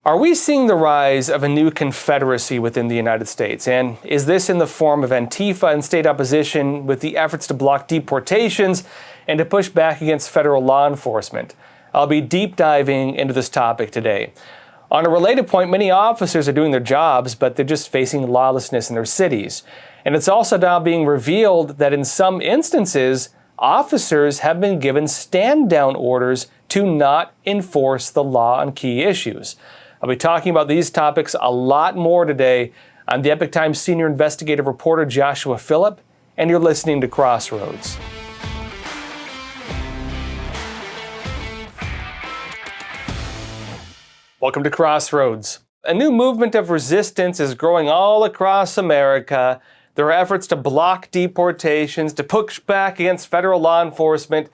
Are we seeing the rise of a new Confederacy within the United States? And is this in the form of Antifa and state opposition with the efforts to block deportations and to push back against federal law enforcement? I'll be deep diving into this topic today. On a related point, many officers are doing their jobs, but they're just facing lawlessness in their cities. And it's also now being revealed that in some instances, officers have been given stand-down orders to not enforce the law on key issues. I'll be talking about these topics a lot more today. I'm the Epoch Times senior investigative reporter Joshua Phillip, and you're listening to Crossroads. Welcome to Crossroads. A new movement of resistance is growing all across America. There are efforts to block deportations, to push back against federal law enforcement.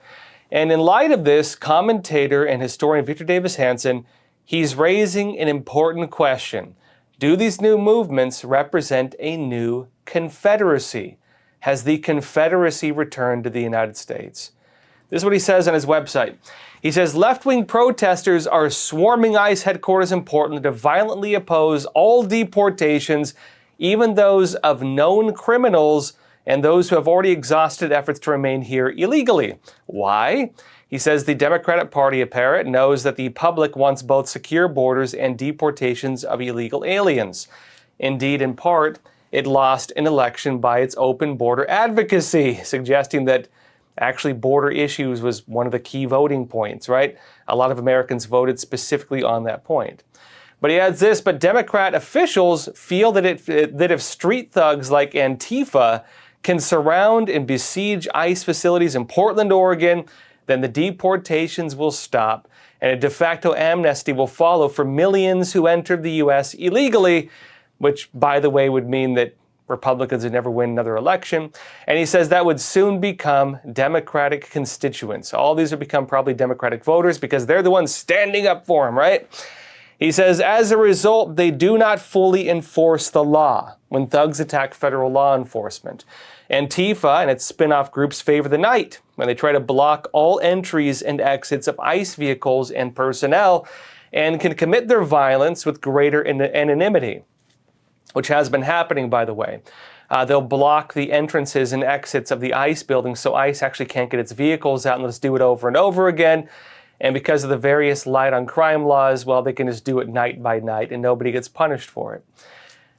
And in light of this, commentator and historian Victor Davis Hanson, he's raising an important question. Do these new movements represent a new Confederacy? Has the Confederacy returned to the United States? This is what he says on his website. He says, left-wing protesters are swarming ICE headquarters in Portland to violently oppose all deportations, even those of known criminals and those who have already exhausted efforts to remain here illegally. Why? He says the Democratic Party, apparent, knows that the public wants both secure borders and deportations of illegal aliens. Indeed, in part, it lost an election by its open border advocacy, suggesting that actually border issues was one of the key voting points, right? A lot of Americans voted specifically on that point. But he adds this, but Democrat officials feel that if street thugs like Antifa can surround and besiege ICE facilities in Portland, Oregon, then the deportations will stop and a de facto amnesty will follow for millions who entered the U.S. illegally, which, by the way, would mean that Republicans would never win another election. And he says that would soon become Democratic constituents. All these would become probably Democratic voters because they're the ones standing up for him, right? He says, as a result, they do not fully enforce the law when thugs attack federal law enforcement. Antifa and its spin-off groups favor the night when they try to block all entries and exits of ICE vehicles and personnel and can commit their violence with greater anonymity, which has been happening, by the way. They'll block the entrances and exits of the ICE buildings so ICE actually can't get its vehicles out and let's do it over and over again. And because of the various light on crime laws, well, they can just do it night by night and nobody gets punished for it.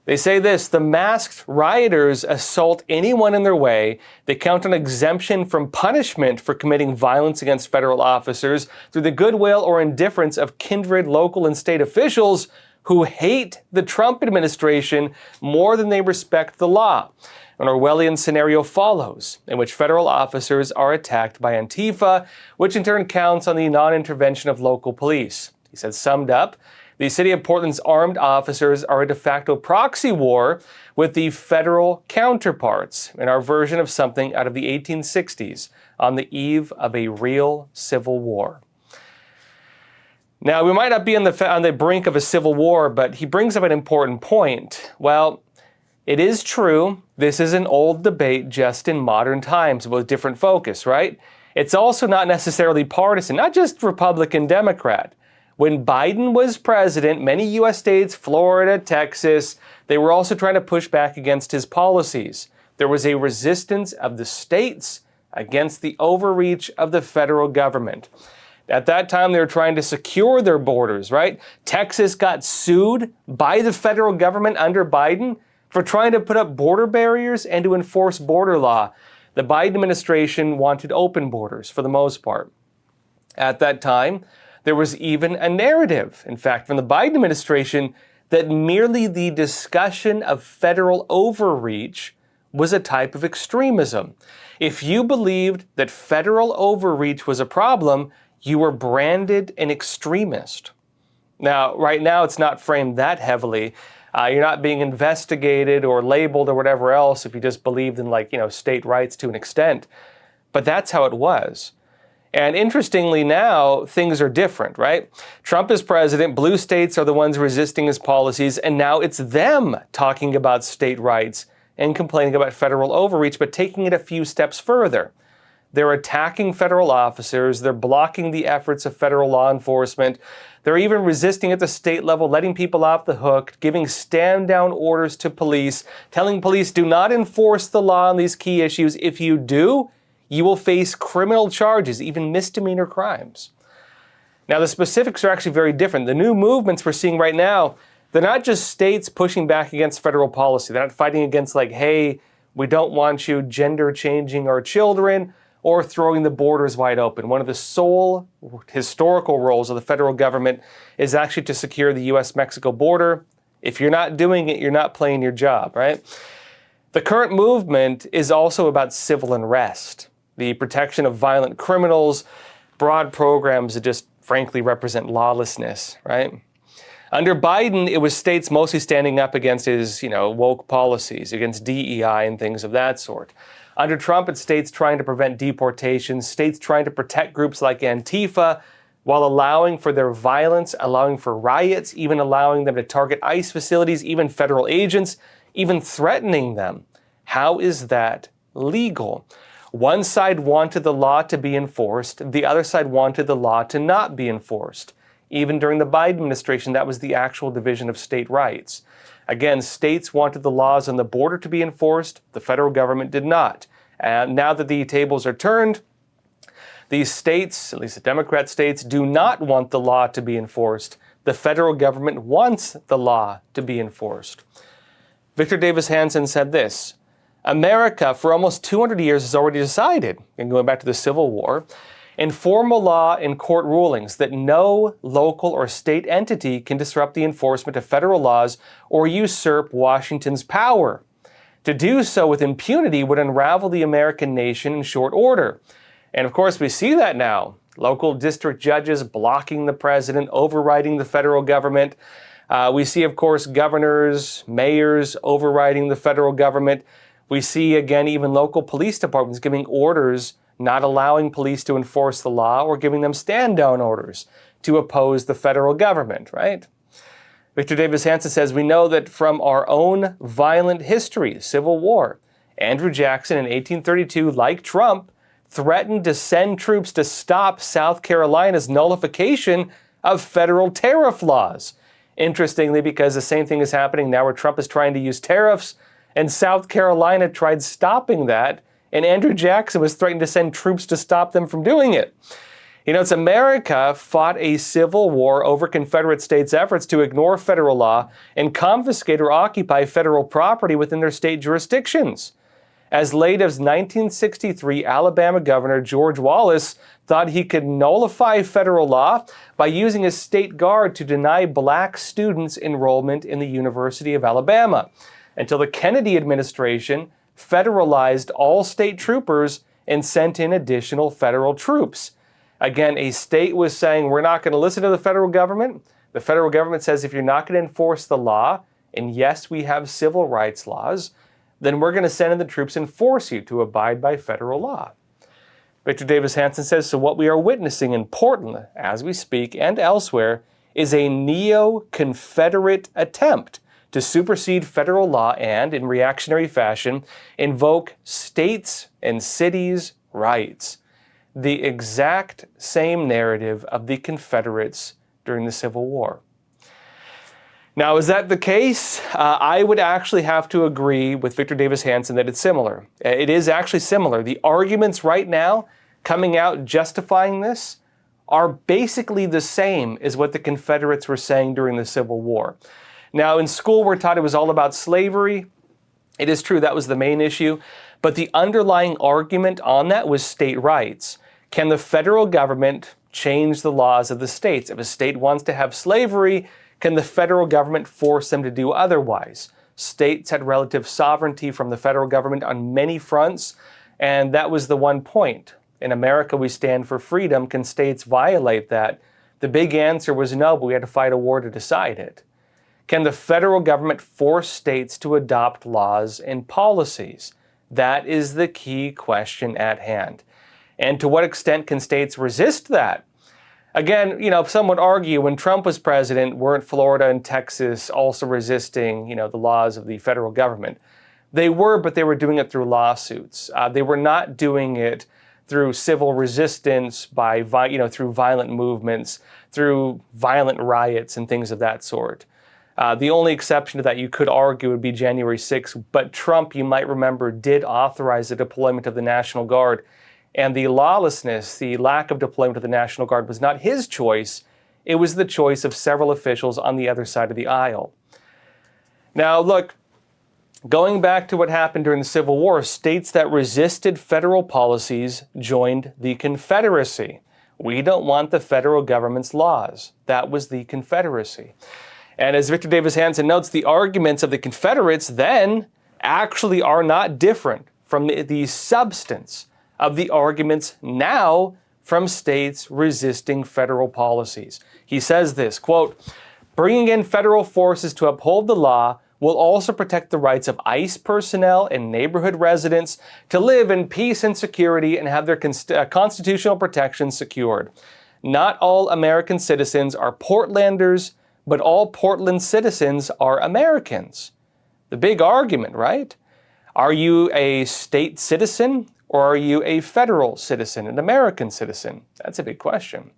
They say this, the masked rioters assault anyone in their way. They count on exemption from punishment for committing violence against federal officers through the goodwill or indifference of kindred local and state officials who hate the Trump administration more than they respect the law. An Orwellian scenario follows, in which federal officers are attacked by Antifa, which in turn counts on the non-intervention of local police. He said, summed up, the city of Portland's armed officers are a de facto proxy war with the federal counterparts in our version of something out of the 1860s on the eve of a real civil war. Now, we might not be on the brink of a civil war, but he brings up an important point. Well, it is true, this is an old debate just in modern times with different focus, right? It's also not necessarily partisan, not just Republican, Democrat. When Biden was president, many U.S. states, Florida, Texas, they were also trying to push back against his policies. There was a resistance of the states against the overreach of the federal government. At that time, they were trying to secure their borders, right? Texas got sued by the federal government under Biden for trying to put up border barriers and to enforce border law. The Biden administration wanted open borders for the most part. At that time, there was even a narrative, in fact, from the Biden administration that merely the discussion of federal overreach was a type of extremism. If you believed that federal overreach was a problem, you were branded an extremist. Now, right now, it's not framed that heavily. You're not being investigated or labeled or whatever else if you just believed in state rights to an extent. But that's how it was. And interestingly now, things are different, right? Trump is president, blue states are the ones resisting his policies, and now it's them talking about state rights and complaining about federal overreach, but taking it a few steps further. They're attacking federal officers. They're blocking the efforts of federal law enforcement. They're even resisting at the state level, letting people off the hook, giving stand-down orders to police, telling police do not enforce the law on these key issues. If you do, you will face criminal charges, even misdemeanor crimes. Now, the specifics are actually very different. The new movements we're seeing right now, they're not just states pushing back against federal policy. They're not fighting against like, hey, we don't want you gender changing our children or throwing the borders wide open. One of the sole historical roles of the federal government is actually to secure the U.S.-Mexico border. If you're not doing it, you're not playing your job, right? The current movement is also about civil unrest, the protection of violent criminals, broad programs that just frankly represent lawlessness, right? Under Biden, it was states mostly standing up against his, woke policies, against DEI and things of that sort. Under Trump, it's states trying to prevent deportations, states trying to protect groups like Antifa while allowing for their violence, allowing for riots, even allowing them to target ICE facilities, even federal agents, even threatening them. How is that legal? One side wanted the law to be enforced. The other side wanted the law to not be enforced. Even during the Biden administration, that was the actual division of state rights. Again, states wanted the laws on the border to be enforced. The federal government did not. And now that the tables are turned, these states, at least the Democrat states, do not want the law to be enforced. The federal government wants the law to be enforced. Victor Davis Hanson said this: America, for almost 200 years, has already decided, and going back to the Civil War, in formal law and court rulings that no local or state entity can disrupt the enforcement of federal laws or usurp Washington's power. To do so with impunity would unravel the American nation in short order. And of course, we see that now. Local district judges blocking the president, overriding the federal government. We see, of course, governors, mayors overriding the federal government. We see, again, even local police departments giving orders not allowing police to enforce the law or giving them stand-down orders to oppose the federal government, right? Victor Davis Hanson says, we know that from our own violent history, Civil War, Andrew Jackson in 1832, like Trump, threatened to send troops to stop South Carolina's nullification of federal tariff laws. Interestingly, because the same thing is happening now where Trump is trying to use tariffs, and South Carolina tried stopping that, and Andrew Jackson was threatening to send troops to stop them from doing it. It's America fought a civil war over Confederate states' efforts to ignore federal law and confiscate or occupy federal property within their state jurisdictions. As late as 1963, Alabama Governor George Wallace thought he could nullify federal law by using his state guard to deny black students enrollment in the University of Alabama, until the Kennedy administration federalized all state troopers and sent in additional federal troops. Again, a state was saying, we're not going to listen to the federal government. The federal government says, if you're not going to enforce the law, and yes, we have civil rights laws, then we're going to send in the troops and force you to abide by federal law. Victor Davis Hanson says, so what we are witnessing in Portland, as we speak, and elsewhere, is a neo-Confederate attempt to supersede federal law and, in reactionary fashion, invoke states' and cities' rights. The exact same narrative of the Confederates during the Civil War. Now, is that the case? I would actually have to agree with Victor Davis Hanson that it's similar. It is actually similar. The arguments right now coming out justifying this are basically the same as what the Confederates were saying during the Civil War. Now, in school, we're taught it was all about slavery. It is true, that was the main issue. But the underlying argument on that was state rights. Can the federal government change the laws of the states? If a state wants to have slavery, can the federal government force them to do otherwise? States had relative sovereignty from the federal government on many fronts, and that was the one point. In America, we stand for freedom. Can states violate that? The big answer was no, but we had to fight a war to decide it. Can the federal government force states to adopt laws and policies? That is the key question at hand. And to what extent can states resist that? Again, some would argue when Trump was president, weren't Florida and Texas also resisting, the laws of the federal government? They were, but they were doing it through lawsuits. They were not doing it through civil resistance, through violent movements, through violent riots and things of that sort. The only exception to that you could argue would be January 6th, but Trump, you might remember, did authorize the deployment of the National Guard. And the lawlessness, the lack of deployment of the National Guard was not his choice. It was the choice of several officials on the other side of the aisle. Now, look, going back to what happened during the Civil War, states that resisted federal policies joined the Confederacy. We don't want the federal government's laws. That was the Confederacy. And as Victor Davis Hanson notes, the arguments of the Confederates then actually are not different from the substance of the arguments now from states resisting federal policies. He says this, quote, "Bringing in federal forces to uphold the law will also protect the rights of ICE personnel and neighborhood residents to live in peace and security and have their constitutional protections secured. Not all American citizens are Portlanders, but all Portland citizens are Americans." The big argument, right? Are you a state citizen or are you a federal citizen, an American citizen? That's a big question.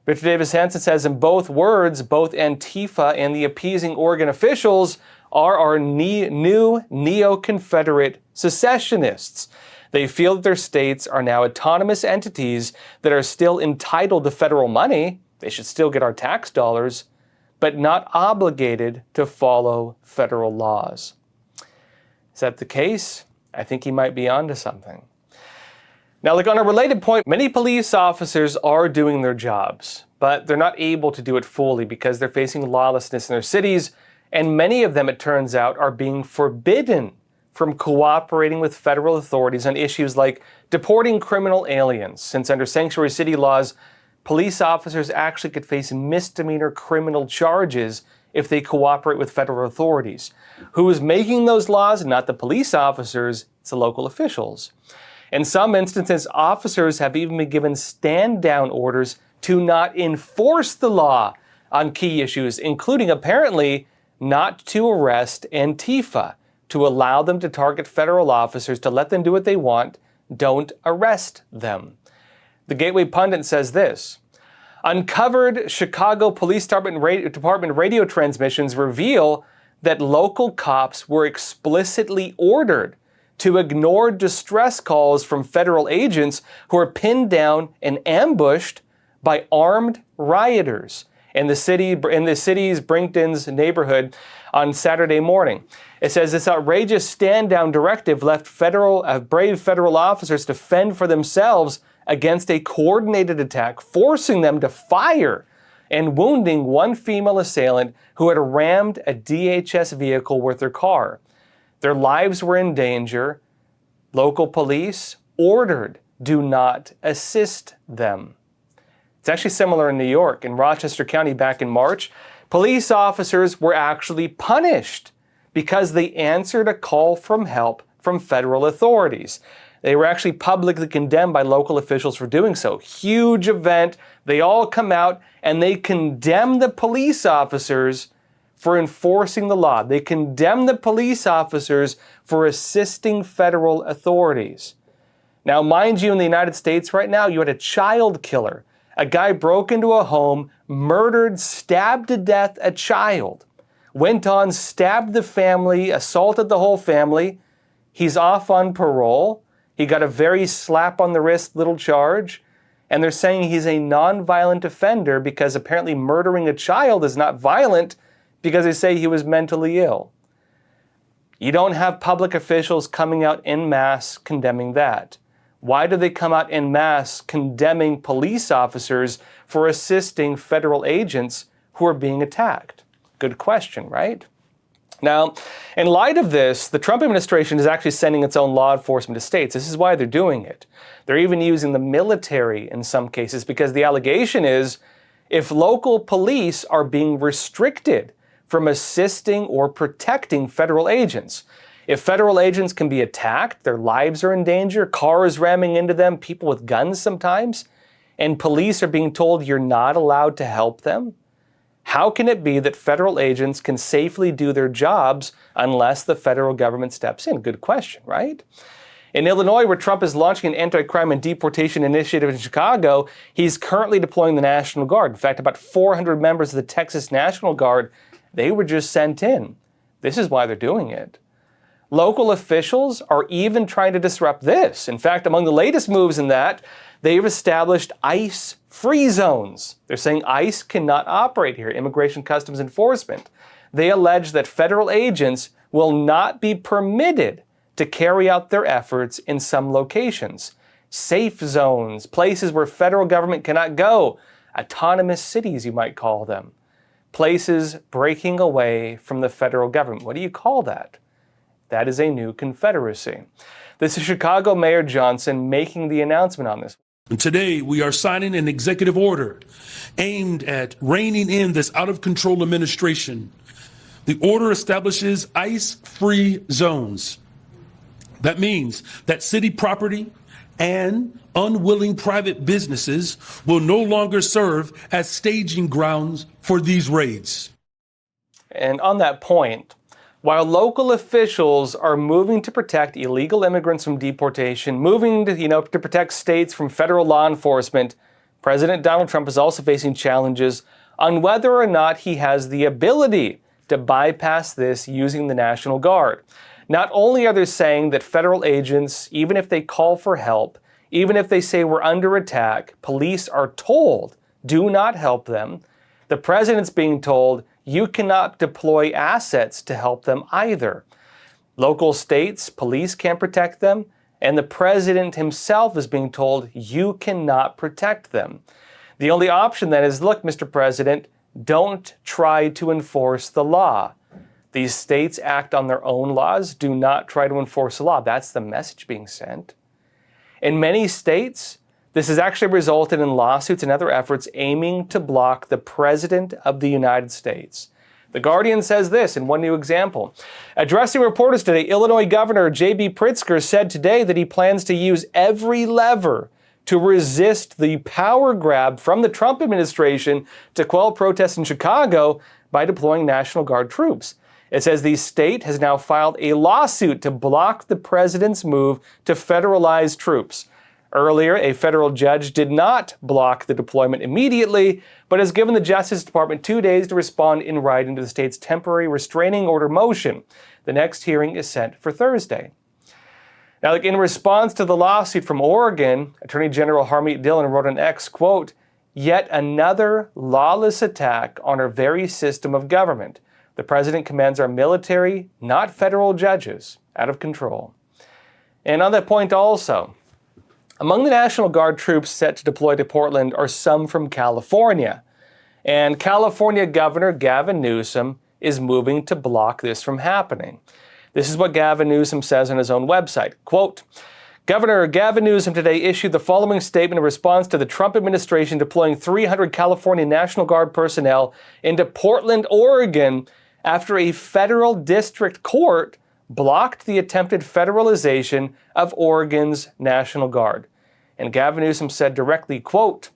Victor Davis Hanson says in both words, both Antifa and the appeasing Oregon officials are our new neo-Confederate secessionists. They feel that their states are now autonomous entities that are still entitled to federal money. They should still get our tax dollars, but not obligated to follow federal laws. Is that the case? I think he might be onto something. Now, look, on a related point, many police officers are doing their jobs, but they're not able to do it fully because they're facing lawlessness in their cities, and many of them, it turns out, are being forbidden from cooperating with federal authorities on issues like deporting criminal aliens, since under sanctuary city laws, police officers actually could face misdemeanor criminal charges if they cooperate with federal authorities. Who is making those laws? Not the police officers, it's the local officials. In some instances, officers have even been given stand-down orders to not enforce the law on key issues, including apparently not to arrest Antifa, to allow them to target federal officers, to let them do what they want, don't arrest them. The Gateway Pundit says this, "Uncovered Chicago Police Department radio transmissions reveal that local cops were explicitly ordered to ignore distress calls from federal agents who are pinned down and ambushed by armed rioters in the city's Brinkton's neighborhood on Saturday morning." It says this outrageous stand-down directive left brave federal officers to fend for themselves against a coordinated attack, forcing them to fire and wounding one female assailant who had rammed a DHS vehicle with their car. Their lives were in danger. Local police ordered, do not assist them. It's actually similar in New York. In Rochester County back in March, police officers were actually punished because they answered a call for help from federal authorities. They were actually publicly condemned by local officials for doing so. Huge event. They all come out and they condemn the police officers for enforcing the law. They condemn the police officers for assisting federal authorities. Now, mind you, in the United States right now, you had a child killer. A guy broke into a home, murdered, stabbed to death a child, went on, stabbed the family, assaulted the whole family. He's off on parole. He got a very slap on the wrist little charge. And they're saying he's a non-violent offender because apparently murdering a child is not violent because they say he was mentally ill. You don't have public officials coming out en masse condemning that. Why do they come out en masse condemning police officers for assisting federal agents who are being attacked? Good question, right? Now, in light of this, the Trump administration is actually sending its own law enforcement to states. This is why they're doing it. They're even using the military in some cases because the allegation is if local police are being restricted from assisting or protecting federal agents, if federal agents can be attacked, their lives are in danger, cars ramming into them, people with guns sometimes, and police are being told you're not allowed to help them, how can it be that federal agents can safely do their jobs unless the federal government steps in? Good question, right? In Illinois, where Trump is launching an anti-crime and deportation initiative in Chicago, he's currently deploying the National Guard. In fact, about 400 members of the Texas National Guard, they were just sent in. This is why they're doing it. Local officials are even trying to disrupt this. In fact, among the latest moves in that, they've established ICE-free zones. They're saying ICE cannot operate here, Immigration Customs Enforcement. They allege that federal agents will not be permitted to carry out their efforts in some locations. Safe zones, places where federal government cannot go, autonomous cities you might call them. Places breaking away from the federal government. What do you call that? That is a new Confederacy. This is Chicago Mayor Johnson making the announcement on this. And today we are signing an executive order aimed at reining in this out-of-control administration. The order establishes ICE-free zones. That means that city property and unwilling private businesses will no longer serve as staging grounds for these raids. And on that point, while local officials are moving to protect illegal immigrants from deportation, moving to protect states from federal law enforcement, President Donald Trump is also facing challenges on whether or not he has the ability to bypass this using the National Guard. Not only are they saying that federal agents, even if they call for help, even if they say we're under attack, police are told, do not help them. The president's being told, you cannot deploy assets to help them either. Local states, police can't protect them, and the president himself is being told, you cannot protect them. The only option then is, look, Mr. President, don't try to enforce the law. These states act on their own laws. Do not try to enforce the law. That's the message being sent. In many states, this has actually resulted in lawsuits and other efforts aiming to block the President of the United States. The Guardian says this in one new example. Addressing reporters today, Illinois Governor J.B. Pritzker said today that he plans to use every lever to resist the power grab from the Trump administration to quell protests in Chicago by deploying National Guard troops. It says the state has now filed a lawsuit to block the president's move to federalize troops. Earlier, a federal judge did not block the deployment immediately, but has given the Justice Department 2 days to respond in writing to the state's temporary restraining order motion. The next hearing is set for Thursday. Now, in response to the lawsuit from Oregon, Attorney General Harmeet Dillon wrote on X, quote, "Yet another lawless attack on our very system of government. The president commands our military, not federal judges, out of control." And on that point also, among the National Guard troops set to deploy to Portland are some from California. And California Governor Gavin Newsom is moving to block this from happening. This is what Gavin Newsom says on his own website. Quote, Governor Gavin Newsom today issued the following statement in response to the Trump administration deploying 300 California National Guard personnel into Portland, Oregon, after a federal district court blocked the attempted federalization of Oregon's National Guard. And Gavin Newsom said directly, quote,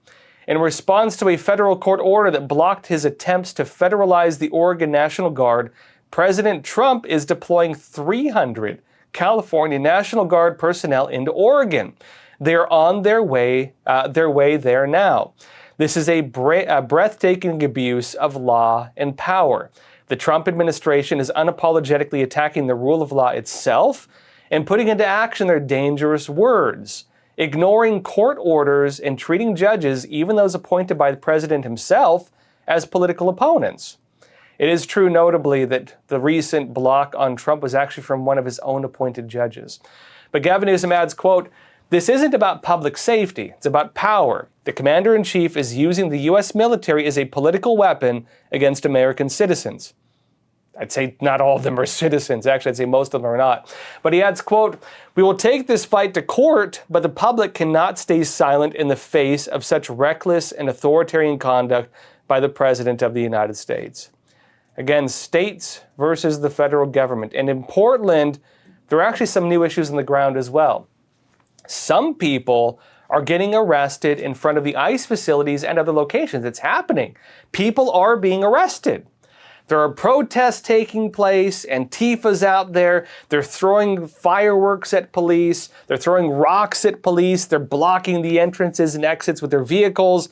in response to a federal court order that blocked his attempts to federalize the Oregon National Guard, President Trump is deploying 300 California National Guard personnel into Oregon. They're on their way there now. This is a breathtaking abuse of law and power. The Trump administration is unapologetically attacking the rule of law itself and putting into action their dangerous words, ignoring court orders and treating judges, even those appointed by the president himself, as political opponents. It is true, notably, that the recent block on Trump was actually from one of his own appointed judges. But Gavin Newsom adds, quote, this isn't about public safety, it's about power. The commander-in-chief is using the U.S. military as a political weapon against American citizens. I'd say not all of them are citizens. Actually, I'd say most of them are not. But he adds, quote, we will take this fight to court, but the public cannot stay silent in the face of such reckless and authoritarian conduct by the President of the United States. Again, states versus the federal government. And in Portland, there are actually some new issues on the ground as well. Some people are getting arrested in front of the ICE facilities and other locations. It's happening. People are being arrested. There are protests taking place, Antifa's out there, they're throwing fireworks at police, they're throwing rocks at police, they're blocking the entrances and exits with their vehicles.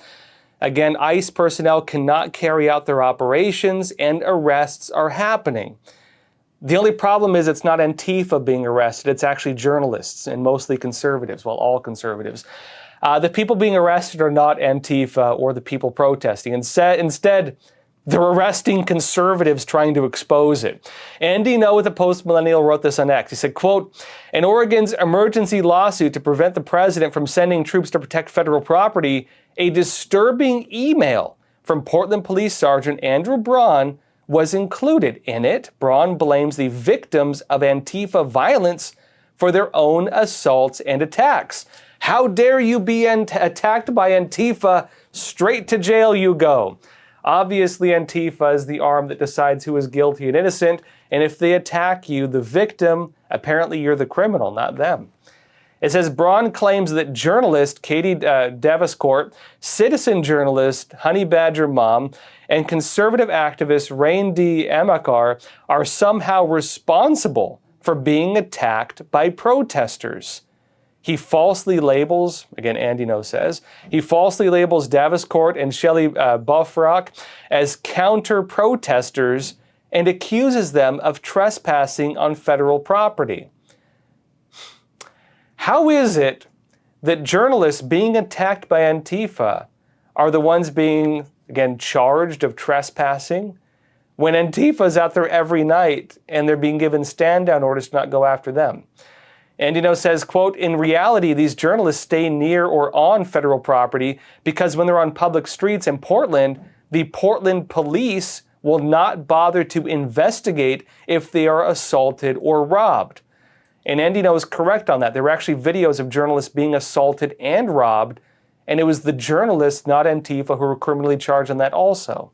Again, ICE personnel cannot carry out their operations and arrests are happening. The only problem is it's not Antifa being arrested, it's actually journalists and mostly conservatives, well, all conservatives. The people being arrested are not Antifa or the people protesting. Instead, they're arresting conservatives trying to expose it. Andy No with the Post Millennial wrote this on X. He said, quote, in Oregon's emergency lawsuit to prevent the president from sending troops to protect federal property, a disturbing email from Portland Police Sergeant Andrew Braun was included. In it, Braun blames the victims of Antifa violence for their own assaults and attacks. How dare you be attacked by Antifa? Straight to jail you go. Obviously, Antifa is the arm that decides who is guilty and innocent, and if they attack you, the victim, apparently you're the criminal, not them. It says Braun claims that journalist Katie Daviscourt, citizen journalist Honey Badger Mom, and conservative activist Rain D. Amakar are somehow responsible for being attacked by protesters. He falsely labels, again, Andy No says, he falsely labels Daviscourt and Shelley Bofrock as counter-protesters and accuses them of trespassing on federal property. How is it that journalists being attacked by Antifa are the ones being, again, charged of trespassing when Antifa's out there every night and they're being given stand-down orders to not go after them? Andy No says, quote, in reality, these journalists stay near or on federal property because when they're on public streets in Portland, the Portland police will not bother to investigate if they are assaulted or robbed. And Andy No is correct on that. There were actually videos of journalists being assaulted and robbed, and it was the journalists, not Antifa, who were criminally charged on that also.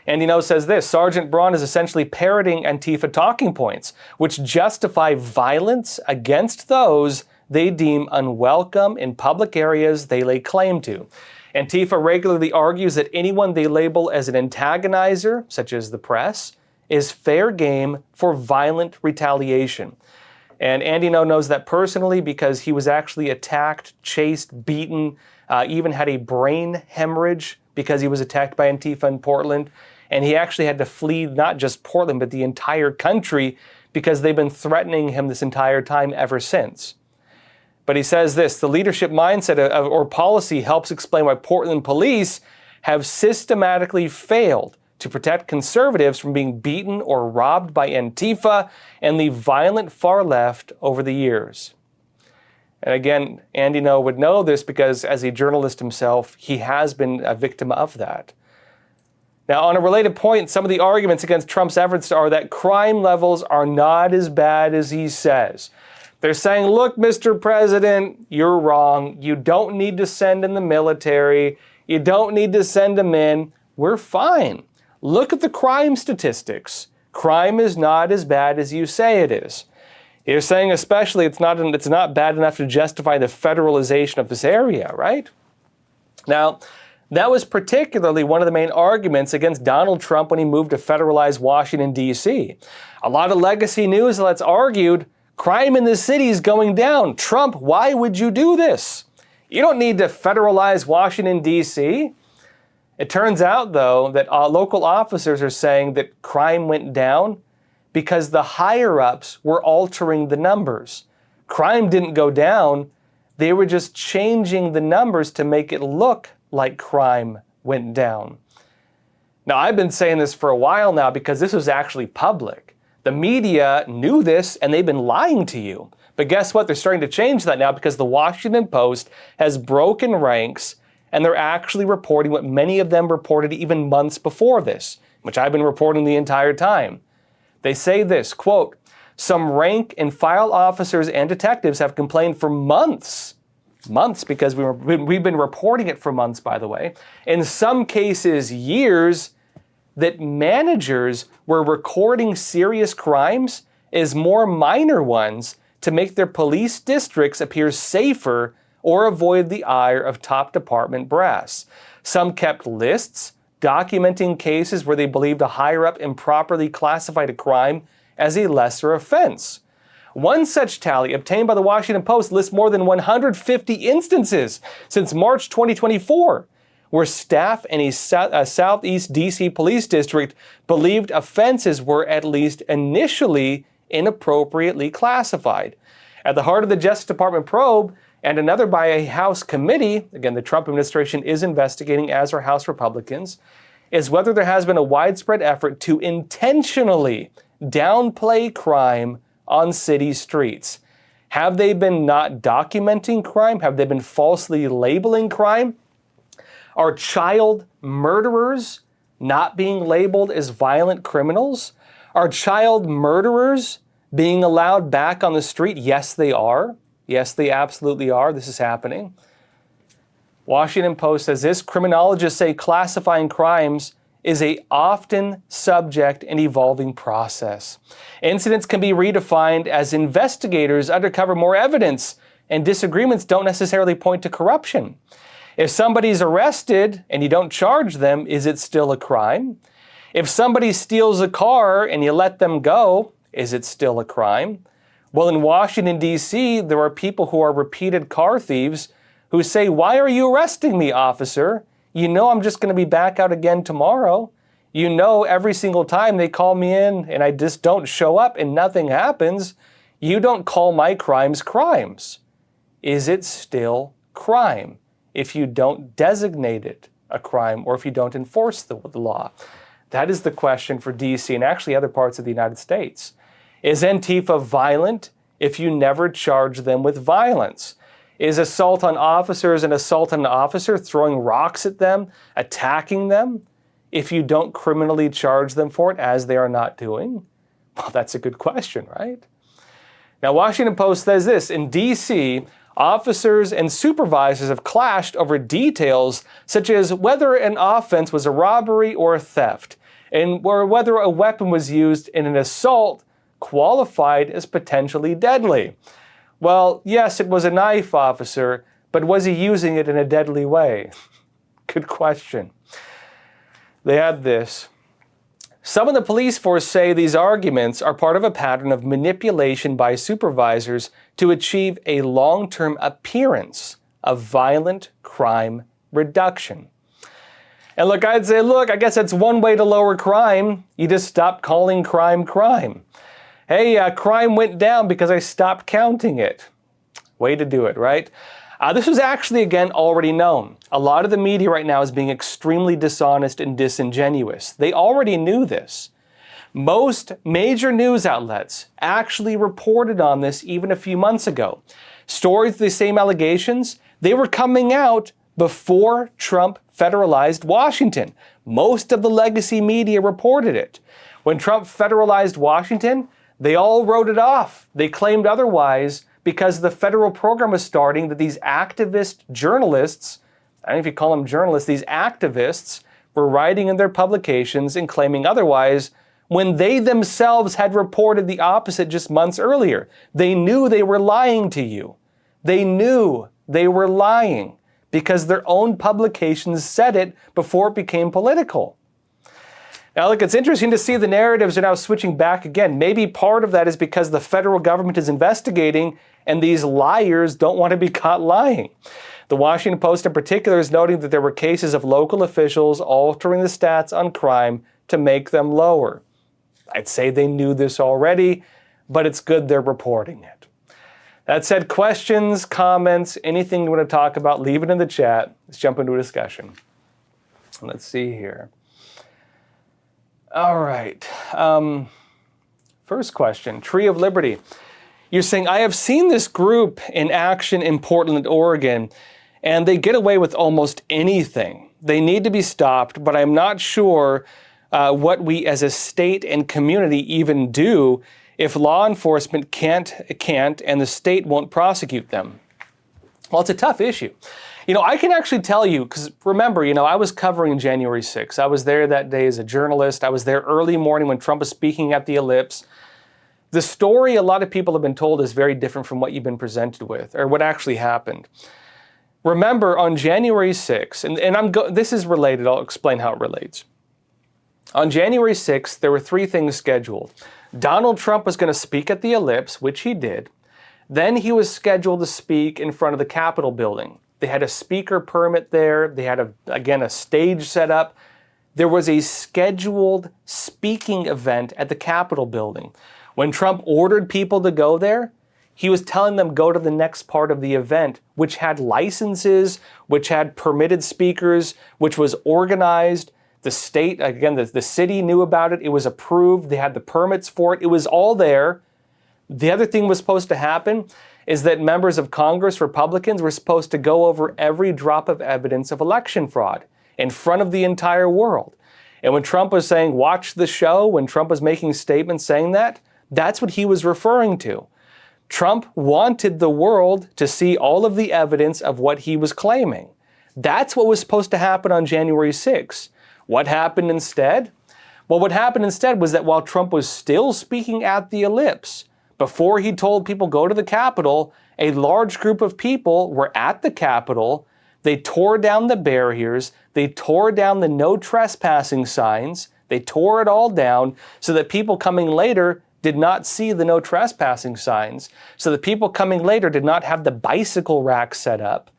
Andy No says this, Sergeant Braun is essentially parroting Antifa talking points, which justify violence against those they deem unwelcome in public areas they lay claim to. Antifa regularly argues that anyone they label as an antagonizer, such as the press, is fair game for violent retaliation. And Andy No knows that personally because he was actually attacked, chased, beaten, even had a brain hemorrhage because he was attacked by Antifa in Portland. And he actually had to flee not just Portland, but the entire country because they've been threatening him this entire time ever since. But he says this, the leadership mindset or policy helps explain why Portland police have systematically failed to protect conservatives from being beaten or robbed by Antifa and the violent far left over the years. And again, Andy No would know this because as a journalist himself, he has been a victim of that. Now, on a related point, some of the arguments against Trump's efforts are that crime levels are not as bad as he says. They're saying, look, Mr. President, you're wrong. You don't need to send in the military. You don't need to send them in. We're fine. Look at the crime statistics. Crime is not as bad as you say it is. You're saying especially it's not bad enough to justify the federalization of this area, right? Now, that was particularly one of the main arguments against Donald Trump when he moved to federalize Washington, D.C. A lot of legacy news outlets argued crime in the city is going down. Trump, why would you do this? You don't need to federalize Washington, D.C. It turns out, though, that local officers are saying that crime went down because the higher-ups were altering the numbers. Crime didn't go down. They were just changing the numbers to make it look like crime went down. Now, I've been saying this for a while now because this was actually public. The media knew this and they've been lying to you. But guess what? They're starting to change that now because the Washington Post has broken ranks and they're actually reporting what many of them reported even months before this, which I've been reporting the entire time. They say this, quote, some rank and file officers and detectives have complained for months because we've been reporting it for months, by the way, in some cases years, that managers were recording serious crimes as more minor ones to make their police districts appear safer or avoid the ire of top department brass. Some kept lists, documenting cases where they believed a higher-up improperly classified a crime as a lesser offense. One such tally obtained by the Washington Post lists more than 150 instances since March 2024, where staff in a Southeast DC police district believed offenses were at least initially inappropriately classified. At the heart of the Justice Department probe, and another by a House committee, again, the Trump administration is investigating, as are House Republicans, is whether there has been a widespread effort to intentionally downplay crime on city streets. Have they been not documenting crime? Have they been falsely labeling crime? Are child murderers not being labeled as violent criminals? Are child murderers being allowed back on the street? Yes, they are. Yes, they absolutely are. This is happening. Washington Post says this: criminologists say classifying crimes is a often subject and evolving process. Incidents can be redefined as investigators uncover more evidence, and disagreements don't necessarily point to corruption. If somebody's arrested and you don't charge them, is it still a crime? If somebody steals a car and you let them go, is it still a crime? Well, in Washington, D.C., there are people who are repeated car thieves who say, "Why are you arresting me, officer? You know I'm just going to be back out again tomorrow. You know every single time they call me in and I just don't show up and nothing happens. You don't call my crimes crimes." Is it still crime if you don't designate it a crime or if you don't enforce the law? That is the question for D.C. and actually other parts of the United States. Is Antifa violent if you never charge them with violence? Is assault on officers an assault on an officer, throwing rocks at them, attacking them, if you don't criminally charge them for it, as they are not doing? Well, that's a good question, right? Now, Washington Post says this: in D.C., officers and supervisors have clashed over details such as whether an offense was a robbery or a theft, or whether a weapon was used in an assault qualified as potentially deadly. Well, yes, it was a knife, officer, but was he using it in a deadly way? Good question. They add this: some of the police force say these arguments are part of a pattern of manipulation by supervisors to achieve a long-term appearance of violent crime reduction. And look, I'd say, I guess that's one way to lower crime. You just stop calling crime crime. Hey, crime went down because I stopped counting it. Way to do it, right? This was actually, again, already known. A lot of the media right now is being extremely dishonest and disingenuous. They already knew this. Most major news outlets actually reported on this even a few months ago. Stories with the same allegations, they were coming out before Trump federalized Washington. Most of the legacy media reported it. When Trump federalized Washington, they all wrote it off. They claimed otherwise because the federal program was starting, that these activist journalists, I don't know if you call them journalists, these activists were writing in their publications and claiming otherwise when they themselves had reported the opposite just months earlier. They knew they were lying to you. They knew they were lying because their own publications said it before it became political. Now, look, it's interesting to see the narratives are now switching back again. Maybe part of that is because the federal government is investigating and these liars don't want to be caught lying. The Washington Post in particular is noting that there were cases of local officials altering the stats on crime to make them lower. I'd say they knew this already, but it's good they're reporting it. That said, questions, comments, anything you want to talk about, leave it in the chat. Let's jump into a discussion. Let's see here. All right. First question, Tree of Liberty. You're saying, I have seen this group in action in Portland, Oregon, and they get away with almost anything. They need to be stopped, but I'm not sure what we as a state and community even do if law enforcement can't, and the state won't prosecute them. Well, it's a tough issue. I can actually tell you, because remember, I was covering January 6th. I was there that day as a journalist. I was there early morning when Trump was speaking at the Ellipse. The story a lot of people have been told is very different from what you've been presented with, or what actually happened. Remember, on January 6th, this is related, I'll explain how it relates. On January 6th, there were three things scheduled. Donald Trump was going to speak at the Ellipse, which he did. Then he was scheduled to speak in front of the Capitol building. They had a speaker permit there. They had, a stage set up. There was a scheduled speaking event at the Capitol building. When Trump ordered people to go there, he was telling them go to the next part of the event, which had licenses, which had permitted speakers, which was organized. The state, again, the city knew about it. It was approved. They had the permits for it. It was all there. The other thing was supposed to happen is that members of Congress, Republicans, were supposed to go over every drop of evidence of election fraud in front of the entire world. And when Trump was saying, watch the show, when Trump was making statements saying that, that's what he was referring to. Trump wanted the world to see all of the evidence of what he was claiming. That's what was supposed to happen on January 6th. What happened instead? Well, what happened instead was that while Trump was still speaking at the Ellipse, before he told people go to the Capitol, a large group of people were at the Capitol. They tore down the barriers. They tore down the no trespassing signs. They tore it all down so that people coming later did not see the no trespassing signs. So the people coming later did not have the bicycle rack set up.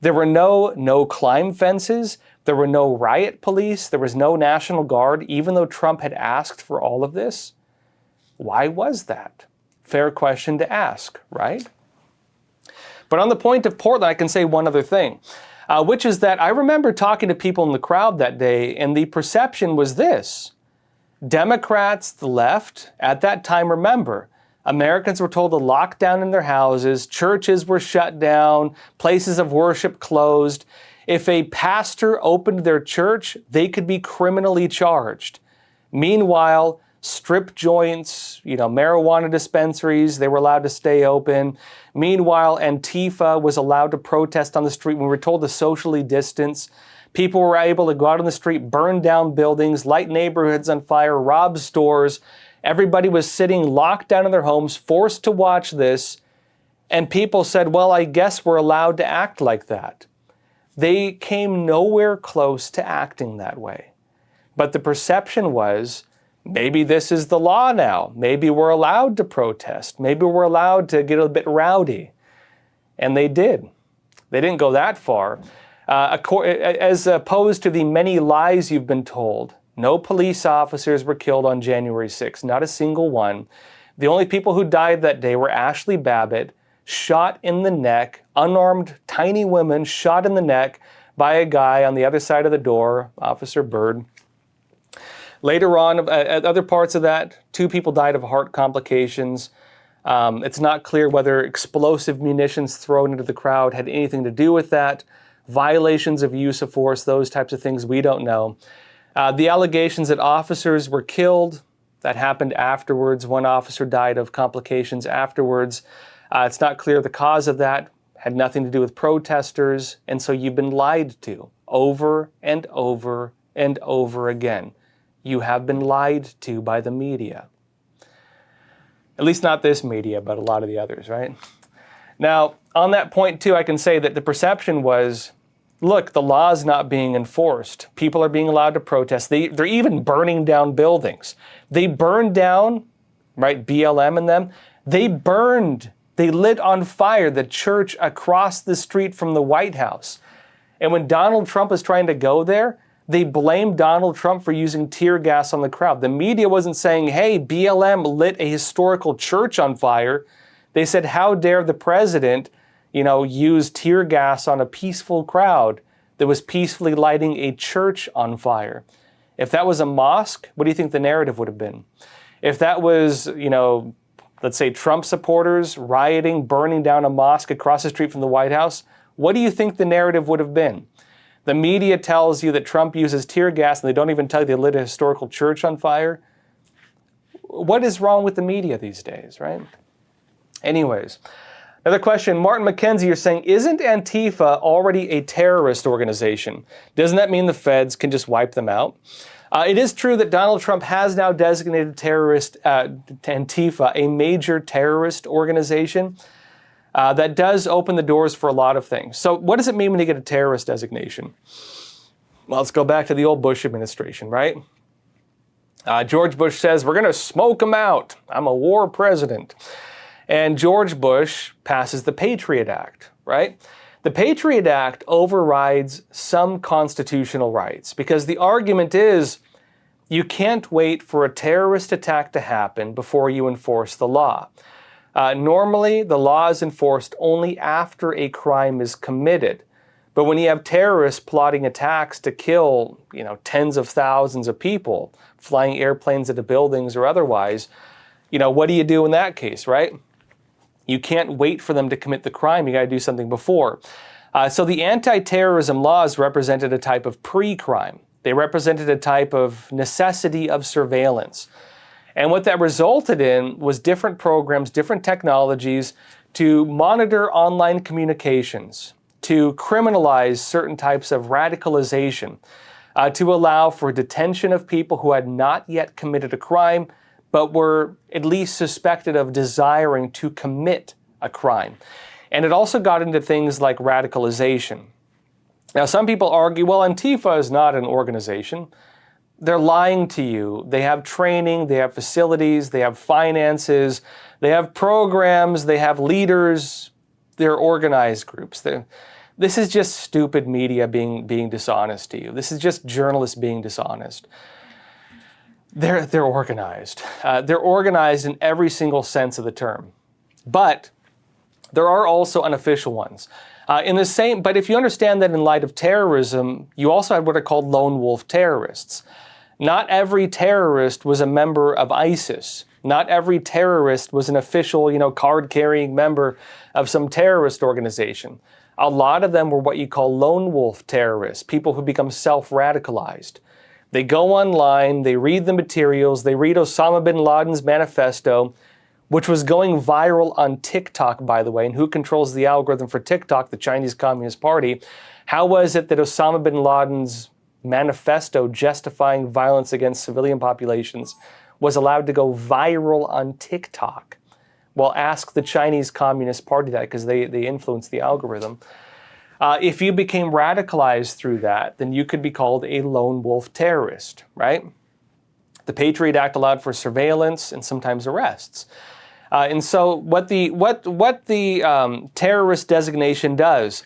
There were no climb fences. There were no riot police. There was no National Guard, even though Trump had asked for all of this. Why was that? Fair question to ask, right? But on the point of Portland, I can say one other thing, which is that I remember talking to people in the crowd that day, and the perception was this. Democrats, the left, at that time, remember, Americans were told to lock down in their houses, churches were shut down, places of worship closed. If a pastor opened their church, they could be criminally charged. Meanwhile, strip joints, marijuana dispensaries, they were allowed to stay open. Meanwhile, Antifa was allowed to protest on the street. We were told to socially distance. People were able to go out on the street, burn down buildings, light neighborhoods on fire, rob stores. Everybody was sitting locked down in their homes, forced to watch this. And people said, well, I guess we're allowed to act like that. They came nowhere close to acting that way. But the perception was, maybe this is the law now. Maybe we're allowed to protest. Maybe we're allowed to get a bit rowdy. And they did. They didn't go that far. As opposed to the many lies you've been told, no police officers were killed on January 6th, not a single one. The only people who died that day were Ashley Babbitt, shot in the neck, unarmed, tiny women shot in the neck by a guy on the other side of the door, Officer Byrd. Later on, at other parts of that, 2 people died of heart complications. It's not clear whether explosive munitions thrown into the crowd had anything to do with that. Violations of use of force, those types of things, we don't know. The allegations that officers were killed, that happened afterwards. One officer died of complications afterwards. It's not clear the cause of that. Had nothing to do with protesters. And so you've been lied to over and over and over again. You have been lied to by the media. At least not this media, but a lot of the others, right? Now, on that point too, I can say that the perception was, look, the law is not being enforced. People are being allowed to protest. They're even burning down buildings. They burned down, right, BLM and them, they lit on fire the church across the street from the White House. And when Donald Trump was trying to go there, they blamed Donald Trump for using tear gas on the crowd. The media wasn't saying, hey, BLM lit a historical church on fire. They said, how dare the president, use tear gas on a peaceful crowd that was peacefully lighting a church on fire. If that was a mosque, what do you think the narrative would have been? If that was, let's say Trump supporters rioting, burning down a mosque across the street from the White House, what do you think the narrative would have been? The media tells you that Trump uses tear gas and they don't even tell you they lit a historical church on fire. What is wrong with the media these days, right? Anyways, another question. Martin McKenzie, you're saying, isn't Antifa already a terrorist organization? Doesn't that mean the feds can just wipe them out? It is true that Donald Trump has now designated Antifa a major terrorist organization. that does open the doors for a lot of things. So what does it mean when you get a terrorist designation? Well, let's go back to the old Bush administration, right? George Bush says, we're going to smoke them out. I'm a war president. And George Bush passes the Patriot Act, right? The Patriot Act overrides some constitutional rights because the argument is you can't wait for a terrorist attack to happen before you enforce the law. Normally, the law is enforced only after a crime is committed. But when you have terrorists plotting attacks to kill, tens of thousands of people, flying airplanes into buildings or otherwise, what do you do in that case, right? You can't wait for them to commit the crime. You got to do something before. So the anti-terrorism laws represented a type of pre-crime. They represented a type of necessity of surveillance. And what that resulted in was different programs, different technologies to monitor online communications, to criminalize certain types of radicalization, to allow for detention of people who had not yet committed a crime, but were at least suspected of desiring to commit a crime. And it also got into things like radicalization. Now, some people argue, well, Antifa is not an organization. They're lying to you. They have training, they have facilities, they have finances, they have programs, they have leaders, they're organized groups. This is just stupid media being dishonest to you. This is just journalists being dishonest. They're organized. They're organized in every single sense of the term. But there are also unofficial ones. But if you understand that in light of terrorism, you also have what are called lone wolf terrorists. Not every terrorist was a member of ISIS. Not every terrorist was an official, card-carrying member of some terrorist organization. A lot of them were what you call lone wolf terrorists, people who become self-radicalized. They go online, they read the materials, they read Osama bin Laden's manifesto, which was going viral on TikTok, by the way. And who controls the algorithm for TikTok? The Chinese Communist Party. How was it that Osama bin Laden's manifesto justifying violence against civilian populations was allowed to go viral on TikTok? Well, ask the Chinese Communist Party that, because they influence the algorithm. If you became radicalized through that, then you could be called a lone wolf terrorist, right? The Patriot Act allowed for surveillance and sometimes arrests. And so what the terrorist designation does,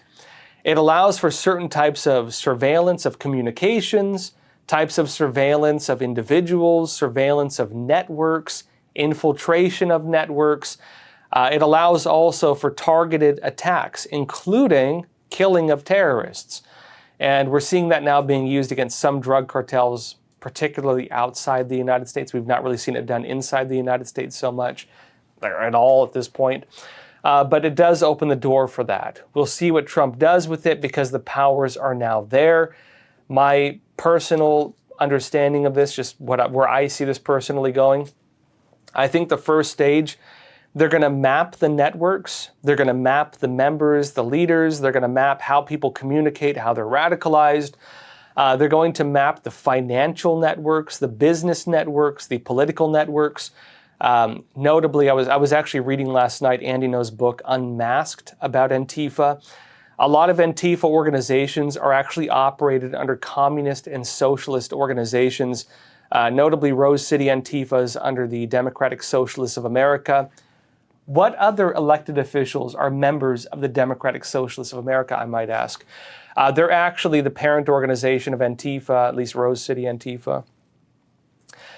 it allows for certain types of surveillance of communications, types of surveillance of individuals, surveillance of networks, infiltration of networks. It allows also for targeted attacks, including killing of terrorists. And we're seeing that now being used against some drug cartels, particularly outside the United States. We've not really seen it done inside the United States so much, or at all at this point. But it does open the door for that. We'll see what Trump does with it because the powers are now there. My personal understanding of this, just where I see this personally going, I think the first stage, they're going to map the networks, they're going to map the members, the leaders, they're going to map how people communicate, how they're radicalized. They're going to map the financial networks, the business networks, the political networks. Notably, I was actually reading last night Andy Ngo's book, Unmasked, about Antifa. A lot of Antifa organizations are actually operated under communist and socialist organizations. Notably, Rose City Antifa is under the Democratic Socialists of America. What other elected officials are members of the Democratic Socialists of America, I might ask? They're actually the parent organization of Antifa, at least Rose City Antifa.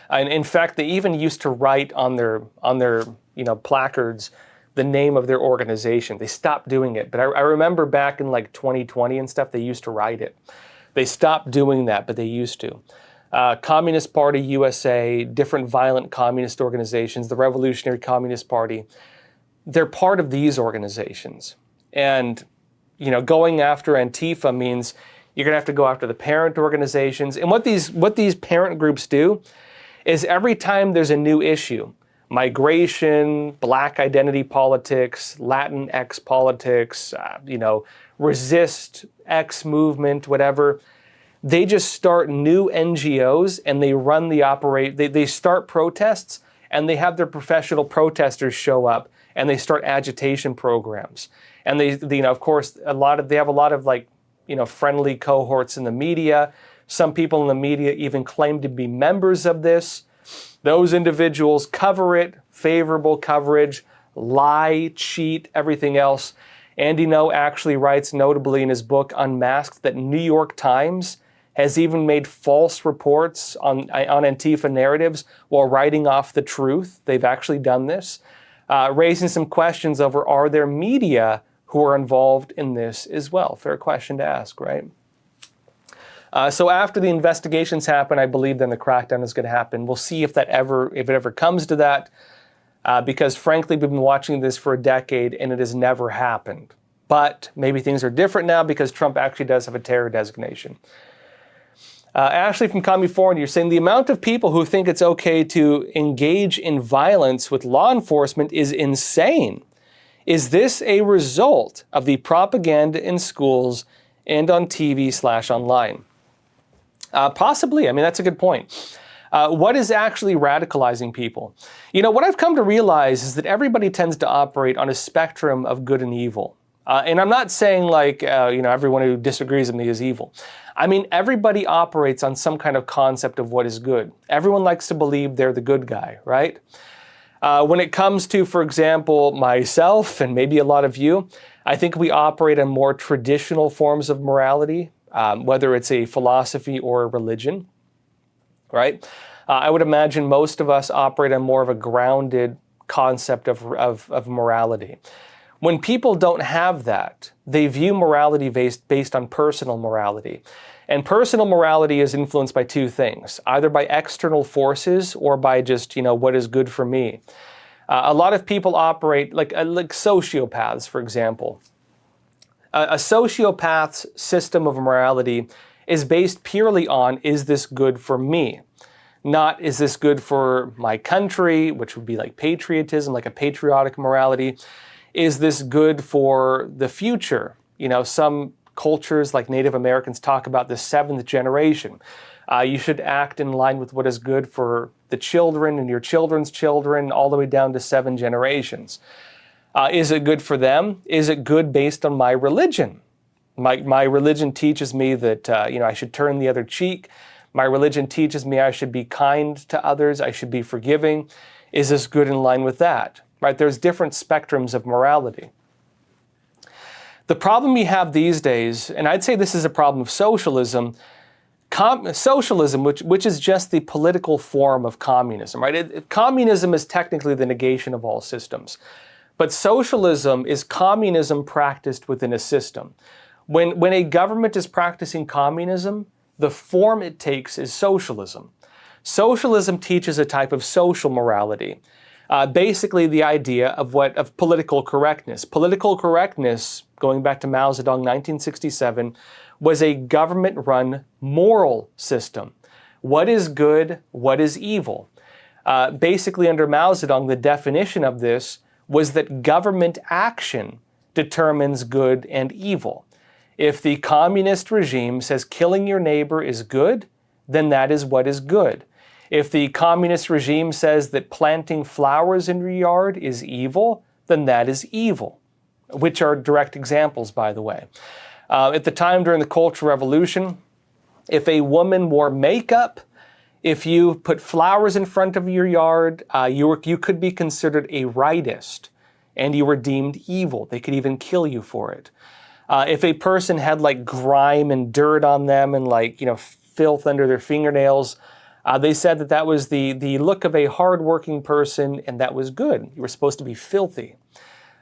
And in fact, they even used to write on their placards the name of their organization. They stopped doing it. But I remember back in like 2020 and stuff, they used to write it. They stopped doing that, but they used to. Communist Party USA, different violent communist organizations, the Revolutionary Communist Party, they're part of these organizations. And, going after Antifa means you're going to have to go after the parent organizations. And what these parent groups do is every time there's a new issue, migration, black identity politics, Latinx politics, resist X movement, whatever, they just start new NGOs and they run they start protests and they have their professional protesters show up, and they start agitation programs. And of course, they have a lot of friendly cohorts in the media. Some people in the media even claim to be members of this. Those individuals cover it, favorable coverage, lie, cheat, everything else. Andy Ngo actually writes notably in his book Unmasked that New York Times has even made false reports on Antifa narratives while writing off the truth. They've actually done this, raising some questions over, are there media who are involved in this as well? Fair question to ask, right? So after the investigations happen, I believe then the crackdown is going to happen. We'll see if it ever comes to that, because frankly, we've been watching this for a decade and it has never happened. But maybe things are different now because Trump actually does have a terror designation. Ashley from California, you're saying the amount of people who think it's okay to engage in violence with law enforcement is insane. Is this a result of the propaganda in schools and on TV/online? Possibly. I mean, that's a good point. What is actually radicalizing people? What I've come to realize is that everybody tends to operate on a spectrum of good and evil. And I'm not saying everyone who disagrees with me is evil. I mean, everybody operates on some kind of concept of what is good. Everyone likes to believe they're the good guy, right? When it comes to, for example, myself and maybe a lot of you, I think we operate on more traditional forms of morality, whether it's a philosophy or a religion, right? I would imagine most of us operate on more of a grounded concept of morality. When people don't have that, they view morality based on personal morality. And personal morality is influenced by two things, either by external forces or by just, what is good for me. A lot of people operate like sociopaths, for example. A sociopath's system of morality is based purely on, is this good for me? Not, is this good for my country, which would be like patriotism, like a patriotic morality. Is this good for the future? Some cultures like Native Americans talk about the seventh generation. You should act in line with what is good for the children and your children's children, all the way down to 7 generations. Is it good for them? Is it good based on my religion? My religion teaches me that I should turn the other cheek. My religion teaches me I should be kind to others. I should be forgiving. Is this good in line with that? Right? There's different spectrums of morality. The problem we have these days, and I'd say this is a problem of socialism, socialism, which is just the political form of communism, right? Communism is technically the negation of all systems. But socialism is communism practiced within a system. When a government is practicing communism, the form it takes is socialism. Socialism teaches a type of social morality. Basically the idea of political correctness. Political correctness, going back to Mao Zedong, 1967, was a government-run moral system. What is good? What is evil? Basically, under Mao Zedong, the definition of this was that government action determines good and evil. If the communist regime says killing your neighbor is good, then that is what is good. If the communist regime says that planting flowers in your yard is evil, then that is evil, which are direct examples, by the way. At the time during the Cultural Revolution, if a woman wore makeup, if you put flowers in front of your yard, you could be considered a rightist, and you were deemed evil. They could even kill you for it. If a person had grime and dirt on them and filth under their fingernails, they said that was the look of a hardworking person, and that was good. You were supposed to be filthy.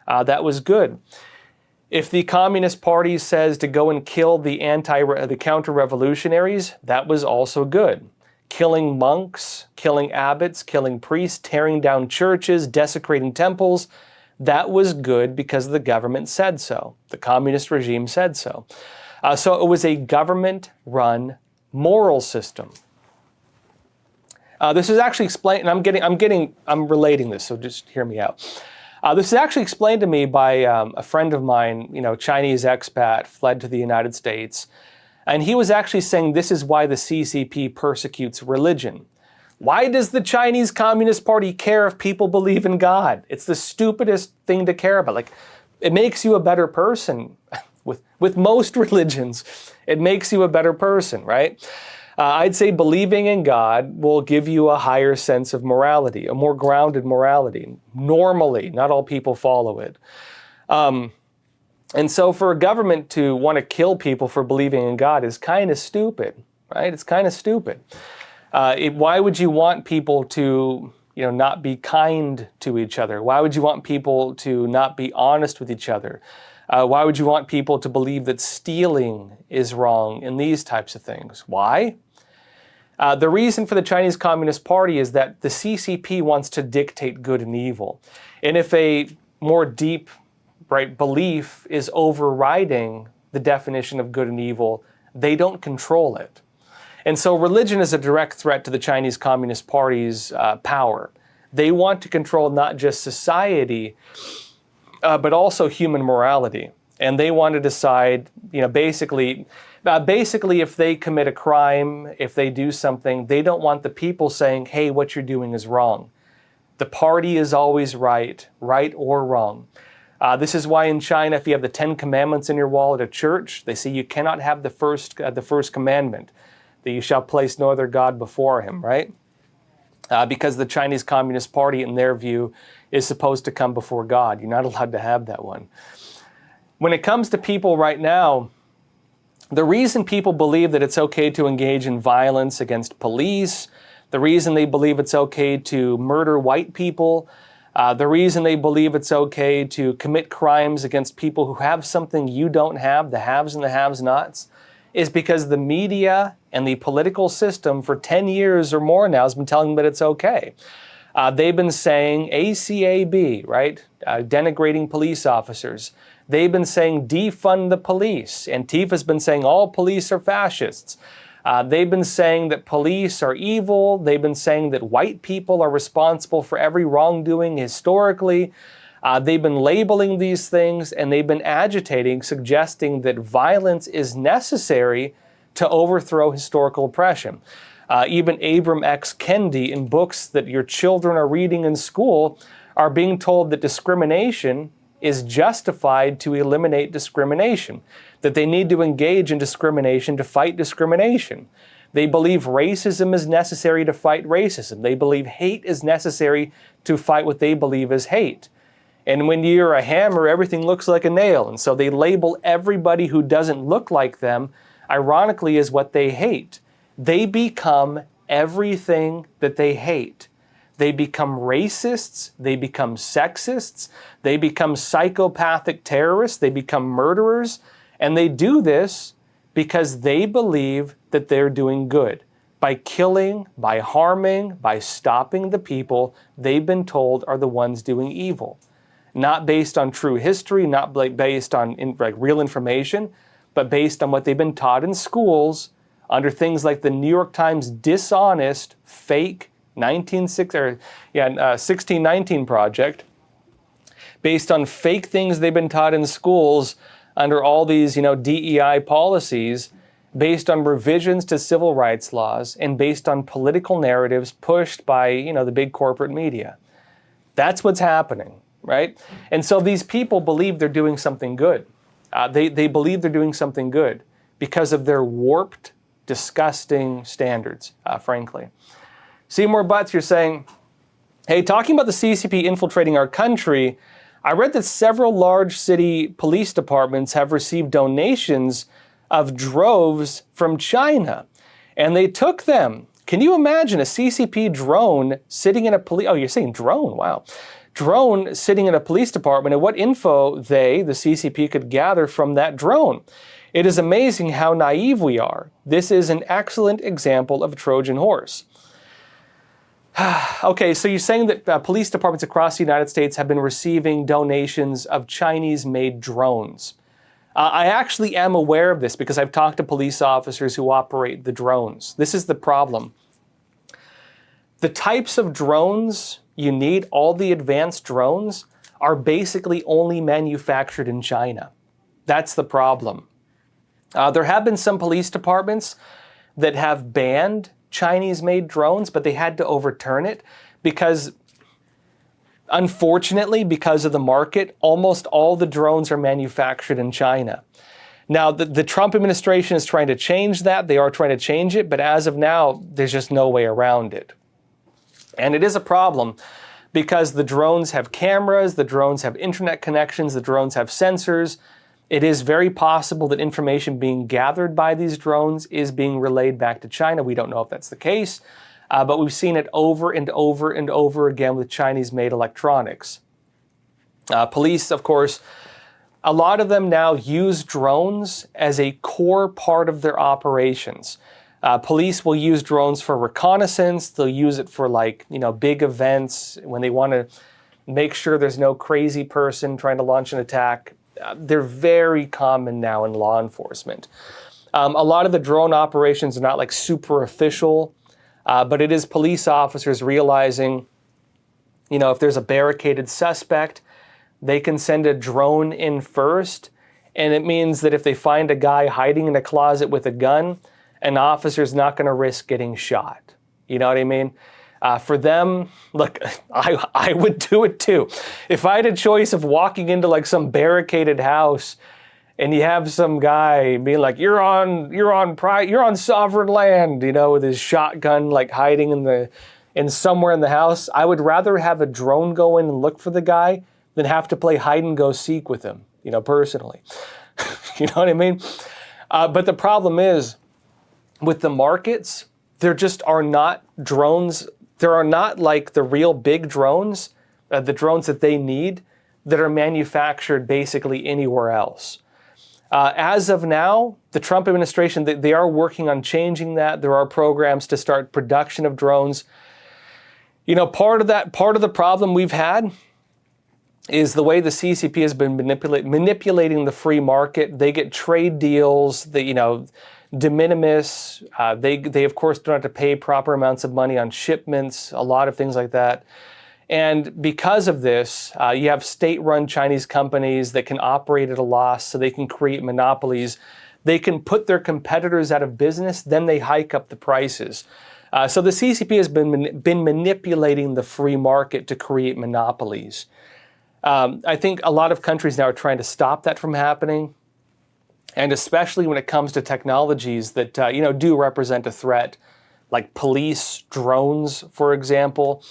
That was good. If the Communist Party says to go and kill the counter-revolutionaries, that was also good. Killing monks, killing abbots, killing priests, tearing down churches, desecrating temples, that was good because the government said so. The communist regime said so. So it was a government-run moral system. This is actually explained, and I'm relating this, so just hear me out. This is actually explained to me by a friend of mine, Chinese expat, fled to the United States, and he was actually saying this is why the CCP persecutes religion. Why does the Chinese Communist Party care if people believe in God? It's the stupidest thing to care about. Like, it makes you a better person. With most religions, it makes you a better person, right? I'd say believing in God will give you a higher sense of morality, a more grounded morality. Normally, not all people follow it. And so for a government to want to kill people for believing in God is kind of stupid, right? It's kind of stupid. Why would you want people to, not be kind to each other? Why would you want people to not be honest with each other? Why would you want people to believe that stealing is wrong and these types of things? Why? The reason for the Chinese Communist Party is that the CCP wants to dictate good and evil. And if a more deep, belief is overriding the definition of good and evil, they don't control it. And so religion is a direct threat to the Chinese Communist Party's power. They want to control not just society, but also human morality. And they want to decide, basically if they commit a crime, if they do something, they don't want the people saying, hey, what you're doing is wrong. The party is always right or wrong. This is why in China, if you have the 10 Commandments in your wall at a church, they say you cannot have the first commandment, that you shall place no other God before him, right? Because the Chinese Communist Party, in their view, is supposed to come before God. You're not allowed to have that one. When it comes to people right now, the reason people believe that it's okay to engage in violence against police, the reason they believe it's okay to murder white people, the reason they believe it's okay to commit crimes against people who have something you don't have, the haves and the have-nots, is because the media and the political system for 10 years or more now has been telling them that it's okay. They've been saying ACAB, right? Denigrating police officers. They've been saying defund the police. Antifa's been saying all police are fascists. They've been saying that police are evil. They've been saying that white people are responsible for every wrongdoing historically. They've been labeling these things, and they've been agitating, suggesting that violence is necessary to overthrow historical oppression. Even Abram X. Kendi, in books that your children are reading in school, are being told that discrimination is justified to eliminate discrimination, that they need to engage in discrimination to fight discrimination. They believe racism is necessary to fight racism. They believe hate is necessary to fight what they believe is hate. And when you're a hammer, everything looks like a nail. And so they label everybody who doesn't look like them, ironically, as what they hate. They become everything that they hate. They become racists, they become sexists, they become psychopathic terrorists, they become murderers, and they do this because they believe that they're doing good. By killing, by harming, by stopping the people they've been told are the ones doing evil. Not based on true history, not based on real information, but based on what they've been taught in schools under things like the New York Times dishonest, fake 1619 project, based on fake things they've been taught in schools under all these, DEI policies, based on revisions to civil rights laws, and based on political narratives pushed by, the big corporate media. That's what's happening, right? And so these people believe they're doing something good. They believe they're doing something good because of their warped, disgusting standards, frankly. Seymour Butts, you're saying, hey, talking about the CCP infiltrating our country, I read that several large city police departments have received donations of droves from China, and they took them. Can you imagine a CCP drone sitting in a police... Oh, you're saying drone, wow. Drone sitting in a police department, and what info the CCP, could gather from that drone. It is amazing how naive we are. This is an excellent example of a Trojan horse. Okay, so you're saying that police departments across the United States have been receiving donations of Chinese-made drones. I actually am aware of this because I've talked to police officers who operate the drones. This is the problem. The types of drones you need, all the advanced drones, are basically only manufactured in China. That's the problem. There have been some police departments that have banned Chinese-made drones, but they had to overturn it because, unfortunately, because of the market, almost all the drones are manufactured in China. Now, the Trump administration is trying to change that. They are trying to change it, but as of now, there's just no way around it. And it is a problem because the drones have cameras, the drones have internet connections, the drones have sensors. It is very possible that information being gathered by these drones is being relayed back to China. We don't know if that's the case, but we've seen it over and over and over again with Chinese-made electronics. Police, of course, a lot of them now use drones as a core part of their operations. Police will use drones for reconnaissance. They'll use it for big events when they want to make sure there's no crazy person trying to launch an attack. They're very common now in law enforcement. A lot of the drone operations are not super official, but it is police officers realizing, if there's a barricaded suspect, they can send a drone in first. And it means that if they find a guy hiding in a closet with a gun, an officer's not going to risk getting shot. You know what I mean? For them, look, I would do it too. If I had a choice of walking into some barricaded house and you have some guy being like, you're on sovereign land, with his shotgun hiding in somewhere in the house, I would rather have a drone go in and look for the guy than have to play hide and go seek with him, personally. You know what I mean? But the problem is, with the markets, there just are not drones. There are not the real big drones, the drones that they need, that are manufactured basically anywhere else. As of now, the Trump administration, they are working on changing that. There are programs to start production of drones. Part of the problem we've had is the way the CCP has been manipulating the free market. They get trade deals, de minimis. They of course don't have to pay proper amounts of money on shipments, a lot of things like that. And because of this, you have state-run Chinese companies that can operate at a loss, so they can create monopolies. They can put their competitors out of business, then they hike up the prices. So the CCP has been manipulating the free market to create monopolies. I think a lot of countries now are trying to stop that from happening. And especially when it comes to technologies that, do represent a threat, like police drones, for example,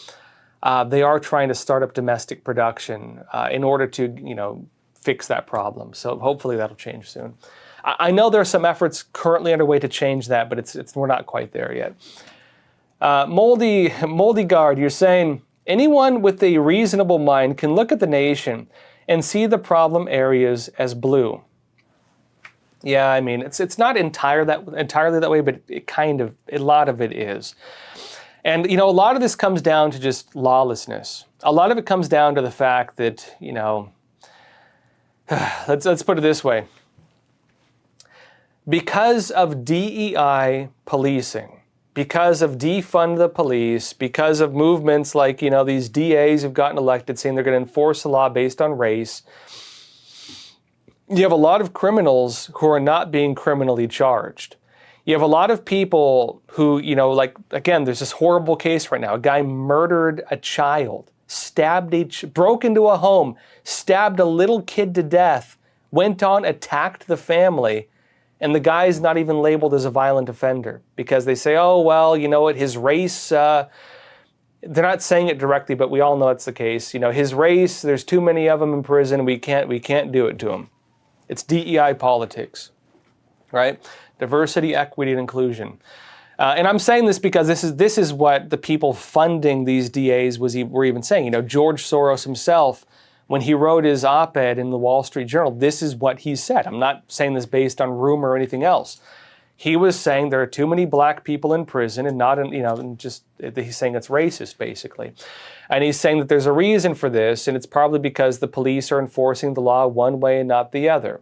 they are trying to start up domestic production in order to, fix that problem. So hopefully that'll change soon. I know there are some efforts currently underway to change that, but we're not quite there yet. Moldy Guard, you're saying, anyone with a reasonable mind can look at the nation and see the problem areas as blue. Yeah, I mean, it's not entirely that way, but a lot of it is. And, a lot of this comes down to just lawlessness. A lot of it comes down to the fact that, let's put it this way. Because of DEI policing, because of defund the police, because of movements like, these DAs who've gotten elected saying they're going to enforce the law based on race, you have a lot of criminals who are not being criminally charged. You have a lot of people who, again, there's this horrible case right now. A guy murdered a child, broke into a home, stabbed a little kid to death, went on, attacked the family, and the guy's not even labeled as a violent offender because they say, oh, well, his race, they're not saying it directly, but we all know it's the case. His race, there's too many of them in prison, we can't do it to him. It's DEI politics, right? Diversity, equity, and inclusion. And I'm saying this because this is what the people funding these DAs were even saying. George Soros himself, when he wrote his op-ed in the Wall Street Journal, this is what he said. I'm not saying this based on rumor or anything else. He was saying there are too many black people in prison and he's saying it's racist, basically. And he's saying that there's a reason for this, and it's probably because the police are enforcing the law one way and not the other.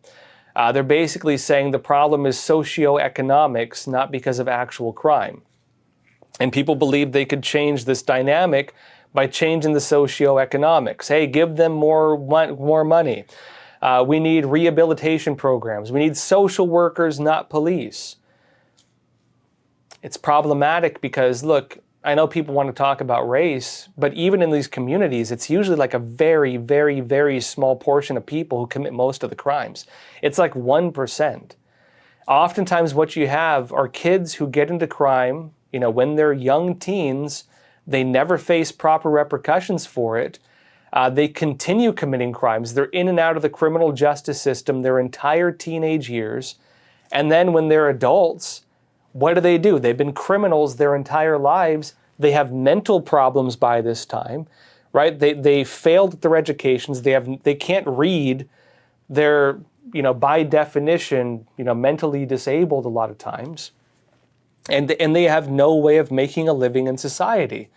They're basically saying the problem is socioeconomics, not because of actual crime. And people believe they could change this dynamic by changing the socioeconomics. Hey, give them more money. We need rehabilitation programs. We need social workers, not police. It's problematic because, look, I know people want to talk about race, but even in these communities, it's usually like a very, very, very small portion of people who commit most of the crimes. It's like 1%. Oftentimes what you have are kids who get into crime, when they're young teens, they never face proper repercussions for it. They continue committing crimes. They're in and out of the criminal justice system their entire teenage years. And then when they're adults, what do? They've been criminals their entire lives. They have mental problems by this time, right? They failed at their educations. They can't read. They're, by definition, mentally disabled a lot of times. And they have no way of making a living in society.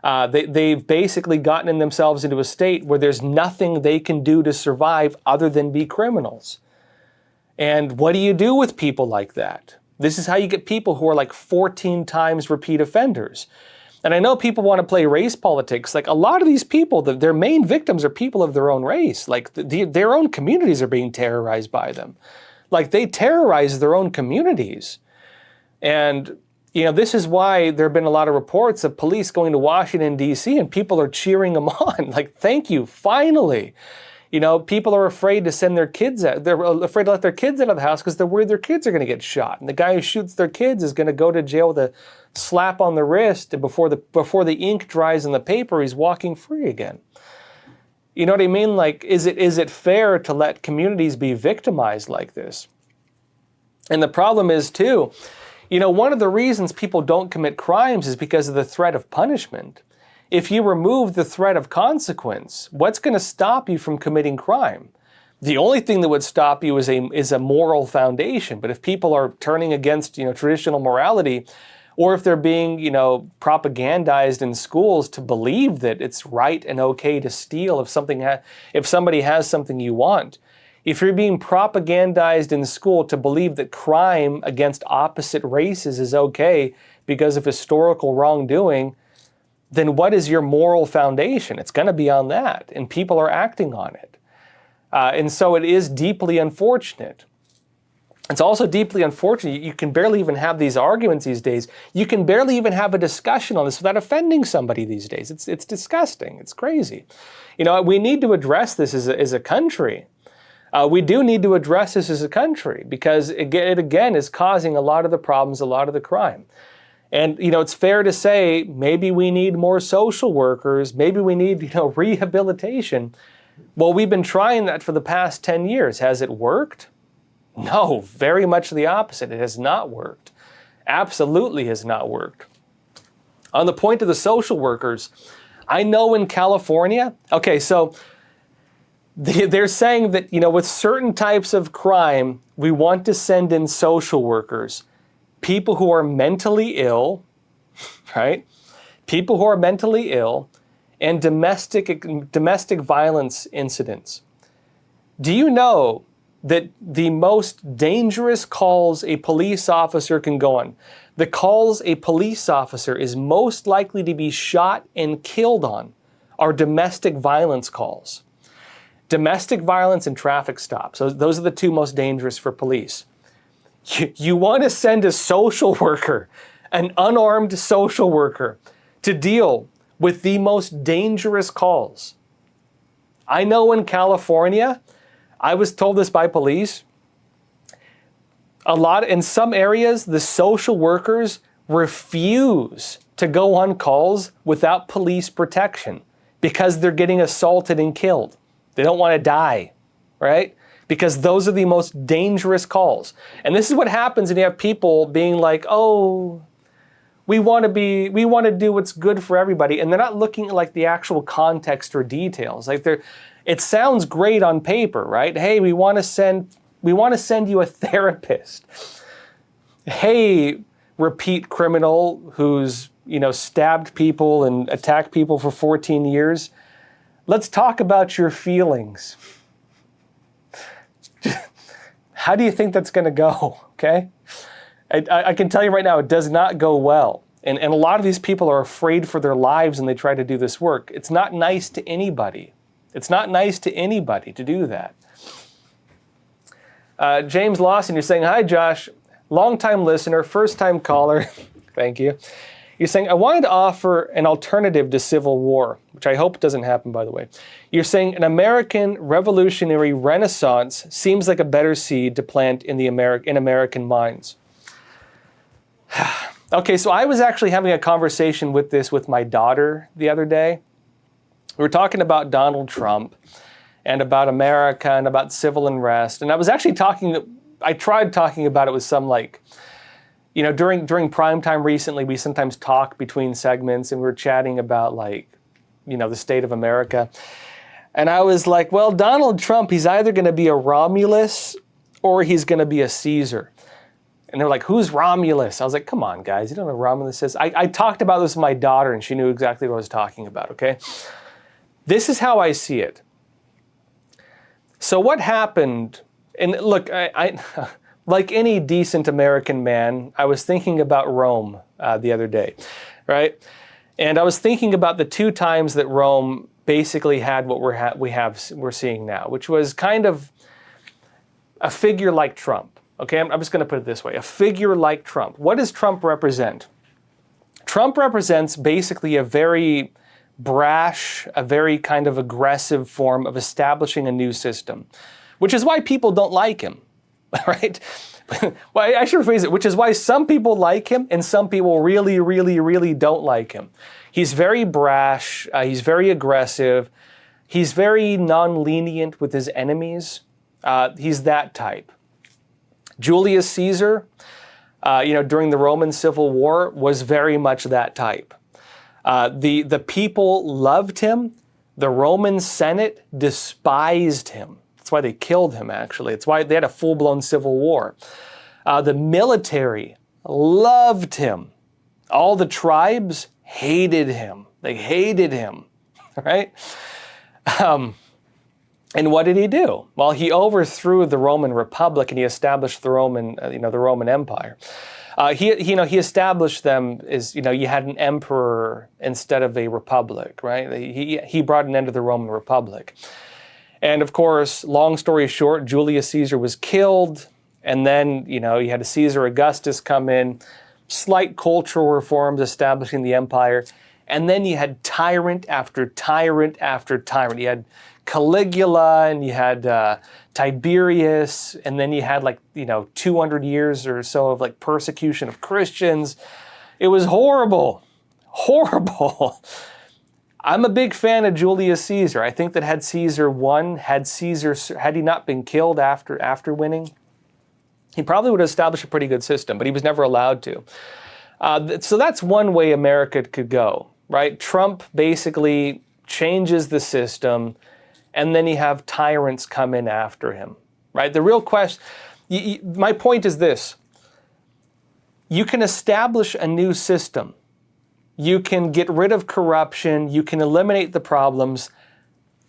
They've basically gotten themselves into a state where there's nothing they can do to survive other than be criminals. And what do you do with people like that? This is how you get people who are like 14 times repeat offenders. And I know people want to play race politics. Like, a lot of these people, their main victims are people of their own race. Like, their own communities are being terrorized by them. Like, they terrorize their own communities. And, this is why there have been a lot of reports of police going to Washington, D.C., and people are cheering them on. Like, thank you, finally. People are afraid to send their kids out. They're afraid to let their kids out of the house because they're worried their kids are going to get shot. And the guy who shoots their kids is going to go to jail with a slap on the wrist, and before the ink dries in the paper, he's walking free again. You know what I mean? Like, is it fair to let communities be victimized like this? And the problem is, too, one of the reasons people don't commit crimes is because of the threat of punishment. If you remove the threat of consequence, what's going to stop you from committing crime? The only thing that would stop you is a moral foundation. But if people are turning against, traditional morality, or if they're being, propagandized in schools to believe that it's right and okay to steal if somebody has something you want, if you're being propagandized in school to believe that crime against opposite races is okay because of historical wrongdoing, then what is your moral foundation? It's going to be on that, and people are acting on it. And so it is deeply unfortunate. It's also deeply unfortunate. You can barely even have these arguments these days. You can barely even have a discussion on this without offending somebody these days. It's disgusting. It's crazy. We need to address this as a country. We do need to address this as a country because it again is causing a lot of the problems, a lot of the crime. And, it's fair to say maybe we need more social workers, maybe we need, rehabilitation. Well, we've been trying that for the past 10 years. Has it worked? No, very much the opposite. It has not worked. Absolutely has not worked. On the point of the social workers, I know in California, okay, so they're saying that, with certain types of crime, we want to send in social workers. People who are mentally ill, right? People who are mentally ill and domestic violence incidents. Do you know that the most dangerous calls a police officer can go on, the calls a police officer is most likely to be shot and killed on, are domestic violence calls? Domestic violence and traffic stops. So those are the two most dangerous for police. You want to send a social worker, an unarmed social worker, to deal with the most dangerous calls. I know in California, I was told this by police, in some areas, the social workers refuse to go on calls without police protection because they're getting assaulted and killed. They don't want to die, right? Because those are the most dangerous calls. And this is what happens when you have people being like, oh, we want to do what's good for everybody. And they're not looking at like the actual context or details. Like it sounds great on paper, right? Hey, we want to send you a therapist. Hey, repeat criminal who's, stabbed people and attacked people for 14 years. Let's talk about your feelings. How do you think that's going to go, okay? I can tell you right now, it does not go well. And a lot of these people are afraid for their lives when they try to do this work. It's not nice to anybody. It's not nice to anybody to do that. James Lawson, you're saying, hi, Josh. Long-time listener, first-time caller. Thank you. You're saying, I wanted to offer an alternative to civil war, which I hope doesn't happen, by the way. You're saying an American revolutionary renaissance seems like a better seed to plant in American minds. Okay, so I was actually having a conversation with my daughter the other day. We were talking about Donald Trump and about America and about civil unrest. And I was actually I tried talking about it with some during prime time recently, we sometimes talk between segments and we were chatting about the state of America. And I was like, well, Donald Trump, he's either going to be a Romulus or he's going to be a Caesar. And they're like, who's Romulus? I was like, come on, guys, you don't know what Romulus is? I talked about this with my daughter and she knew exactly what I was talking about, okay? This is how I see it. So what happened, and look, I like any decent American man, I was thinking about Rome the other day, right? And I was thinking about the 2 times that Rome basically had what we're seeing now, which was kind of a figure like Trump. Okay, I'm just going to put it this way: a figure like Trump. What does Trump represent? Trump represents basically a very brash, a very kind of aggressive form of establishing a new system, which is why people don't like him. Right? Well, I should rephrase it, which is why some people like him and some people really, really, really don't like him. He's very brash. He's very aggressive. He's very non-lenient with his enemies. He's that type. Julius Caesar, during the Roman Civil War, was very much that type. The people loved him. The Roman Senate despised him. That's why they killed him, actually. It's why they had a full-blown civil war. The military loved him. All the tribes hated him. They hated him, right? And what did he do? Well, he overthrew the Roman Republic and he established the Roman Empire. He established them as, you had an emperor instead of a republic, right? He brought an end to the Roman Republic. And of course, long story short, Julius Caesar was killed. And then, you had a Caesar Augustus come in, slight cultural reforms establishing the empire. And then you had tyrant after tyrant after tyrant. You had Caligula and you had Tiberius. And then you had 200 years or so of persecution of Christians. It was horrible, horrible. I'm a big fan of Julius Caesar. I think that had Caesar won, had he not been killed after winning, he probably would have established a pretty good system, but he was never allowed to. So that's one way America could go, right? Trump basically changes the system, and then you have tyrants come in after him, right? The real question, my point is this: you can establish a new system. You can get rid of corruption. You can eliminate the problems.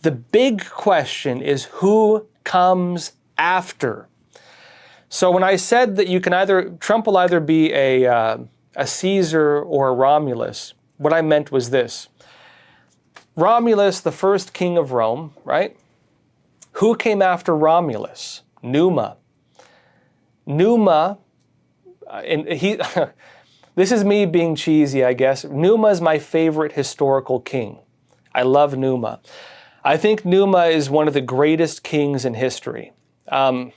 The big question is who comes after. So when I said that Trump will either be a Caesar or a Romulus, what I meant was this. Romulus, the first king of Rome, right? Who came after Romulus? Numa. Numa, and he... This is me being cheesy, I guess. Numa is my favorite historical king. I love Numa. I think Numa is one of the greatest kings in history. One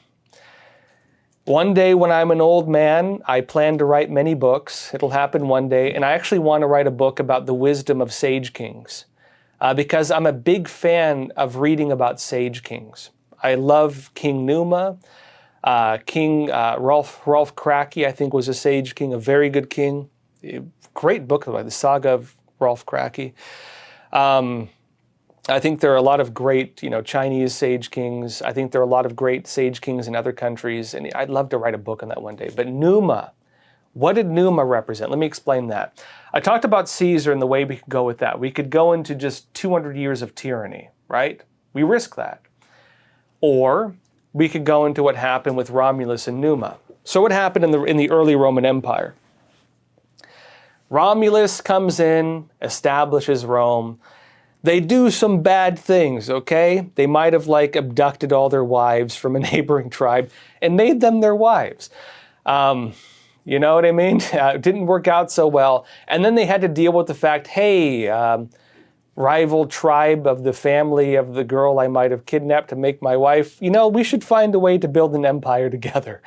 day when I'm an old man, I plan to write many books. It'll happen one day. And I actually want to write a book about the wisdom of sage kings because I'm a big fan of reading about sage kings. I love King Numa. King Rolf Krake, I think, was a sage king, a very good king. Great book, by the Saga of Rolf Krake. I think there are a lot of great, Chinese sage kings. I think there are a lot of great sage kings in other countries, and I'd love to write a book on that one day. But Numa, what did Numa represent? Let me explain that. I talked about Caesar and the way we could go with that. We could go into just 200 years of tyranny, right? We risk that. Or we could go into what happened with Romulus and Numa. So what happened in the early Roman Empire? Romulus comes in, establishes Rome. They do some bad things, okay? They might have abducted all their wives from a neighboring tribe and made them their wives. You know what I mean? It didn't work out so well. And then they had to deal with the fact, hey, rival tribe of the family of the girl I might have kidnapped to make my wife, we should find a way to build an empire together.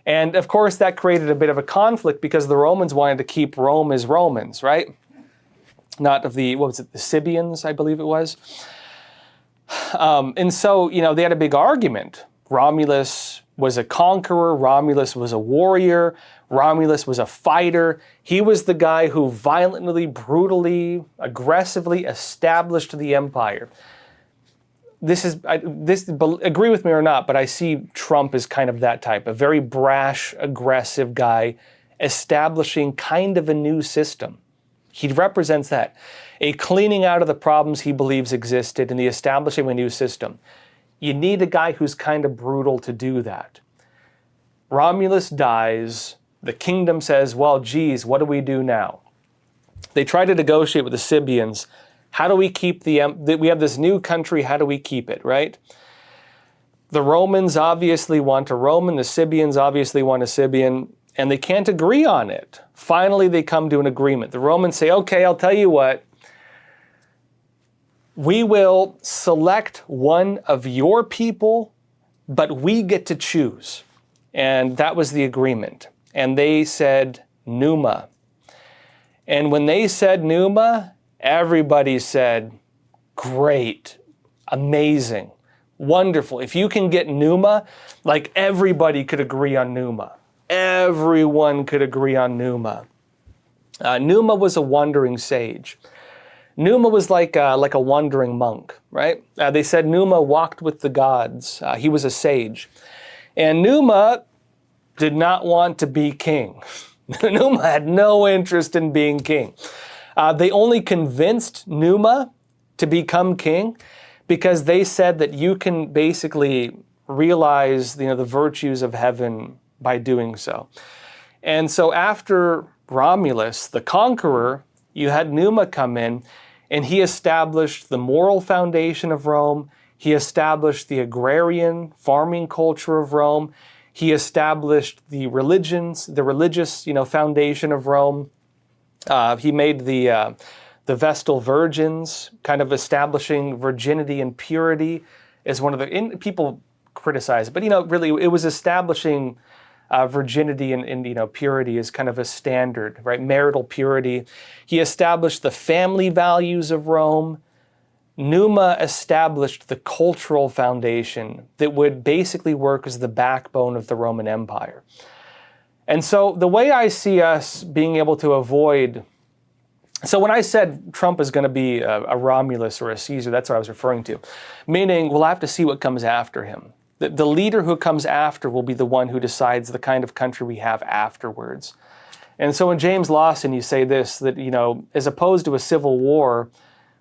And of course, that created a bit of a conflict because the Romans wanted to keep Rome as Romans, right? Not of the, the Scythians, I believe it was. And so, they had a big argument. Romulus was a conqueror. Romulus was a warrior. Romulus was a fighter. He was the guy who violently, brutally, aggressively established the empire. Agree with me or not, but I see Trump as kind of that type, a very brash, aggressive guy establishing kind of a new system. He represents that, a cleaning out of the problems he believes existed and the establishing of a new system. You need a guy who's kind of brutal to do that. Romulus dies. The kingdom says, well, geez, what do we do now? They try to negotiate with the Scythians. How do we keep we have this new country, how do we keep it, right? The Romans obviously want a Roman, the Scythians obviously want a Scythian, and they can't agree on it. Finally, they come to an agreement. The Romans say, okay, I'll tell you what, we will select one of your people, but we get to choose. And that was the agreement. And they said, Numa. And when they said Numa, everybody said, great, amazing, wonderful. If you can get Numa, like everybody could agree on Numa. Everyone could agree on Numa. Numa was a wandering sage. Numa was like a wandering monk, right? They said Numa walked with the gods. He was a sage. And Numa did not want to be king. Numa had no interest in being king. They only convinced Numa to become king because they said that you can basically realize the virtues of heaven by doing so. And so after Romulus, the conqueror, you had Numa come in and he established the moral foundation of Rome. He established the agrarian farming culture of Rome. He established the religious foundation of Rome. He made the Vestal Virgins, kind of establishing virginity and purity as one of the, people criticize it, but really it was establishing virginity and purity as kind of a standard, right? Marital purity. He established the family values of Rome. Numa established the cultural foundation that would basically work as the backbone of the Roman Empire. And so the way I see us being able to avoid, so when I said Trump is going to be a Romulus or a Caesar, that's what I was referring to, meaning we'll have to see what comes after him. The leader who comes after will be the one who decides the kind of country we have afterwards. And so in James Lawson, you say this, that, as opposed to a civil war,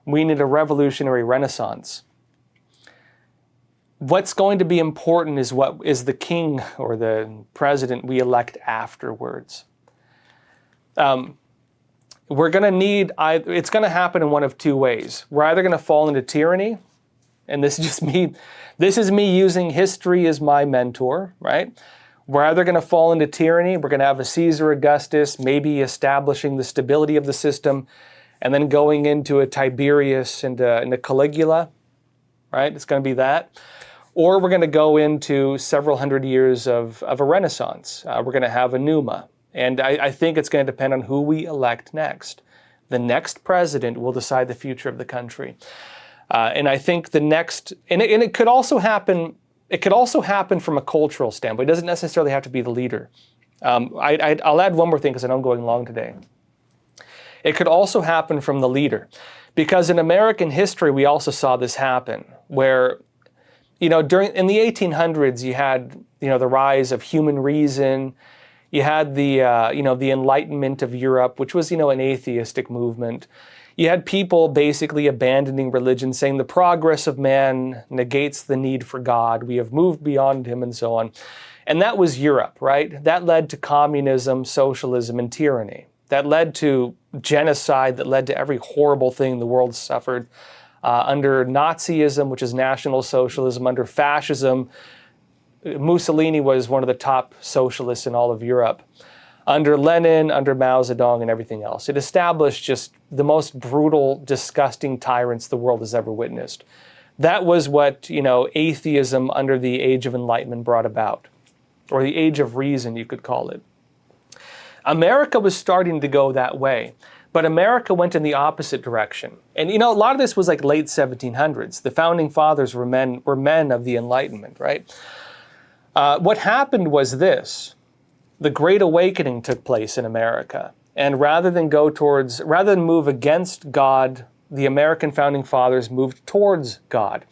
we need a revolutionary renaissance. What's going to be important is what is the king or the president we elect afterwards. We're going to need, it's going to happen in one of two ways. We're either going to fall into tyranny, and this is me using history as my mentor, right? We're either going to fall into tyranny, we're going to have a Caesar Augustus, maybe establishing the stability of the system, and then going into a Tiberius and a Caligula, right? It's going to be that. Or we're going to go into several hundred years of a renaissance. We're going to have a Numa. And I think it's going to depend on who we elect next. The next president will decide the future of the country. And I think the next, and it could also happen, from a cultural standpoint. It doesn't necessarily have to be the leader. I'll add one more thing because I know I'm going long today. It could also happen from the leader. Because in American history, we also saw this happen, where, in the 1800s, you had, the rise of human reason. You had the Enlightenment of Europe, which was, an atheistic movement. You had people basically abandoning religion, saying the progress of man negates the need for God. We have moved beyond him and so on. And that was Europe, right? That led to communism, socialism, and tyranny. That led to genocide, that led to every horrible thing the world suffered. Under Nazism, which is National Socialism, under fascism, Mussolini was one of the top socialists in all of Europe. under Lenin, under Mao Zedong, and everything else. It established just the most brutal, disgusting tyrants the world has ever witnessed. That was what, atheism under the Age of Enlightenment brought about, or the Age of Reason, you could call it. America was starting to go that way, but America went in the opposite direction. And a lot of this was like late 1700s. The founding fathers were men of the Enlightenment, right? What happened was this: the Great Awakening took place in America, and rather than move against God, the American founding fathers moved towards God.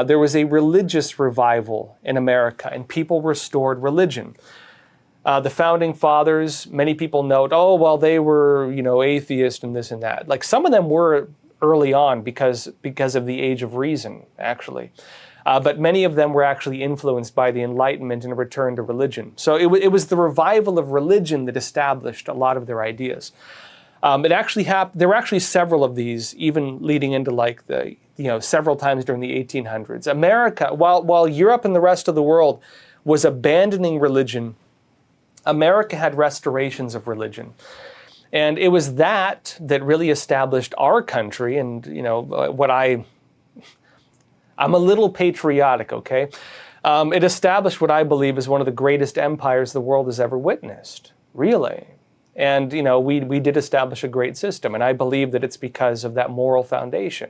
There was a religious revival in America, and people restored religion. The founding fathers, many people note, they were, atheist and this and that. Like, some of them were early on because of the Age of Reason, actually. But many of them were actually influenced by the Enlightenment and a return to religion. So it was the revival of religion that established a lot of their ideas. There were actually several of these, even leading into several times during the 1800s. America, while Europe and the rest of the world was abandoning religion, America had restorations of religion. And it was that really established our country. And, I'm a little patriotic, okay? It established what I believe is one of the greatest empires the world has ever witnessed, really. And, we did establish a great system. And I believe that it's because of that moral foundation.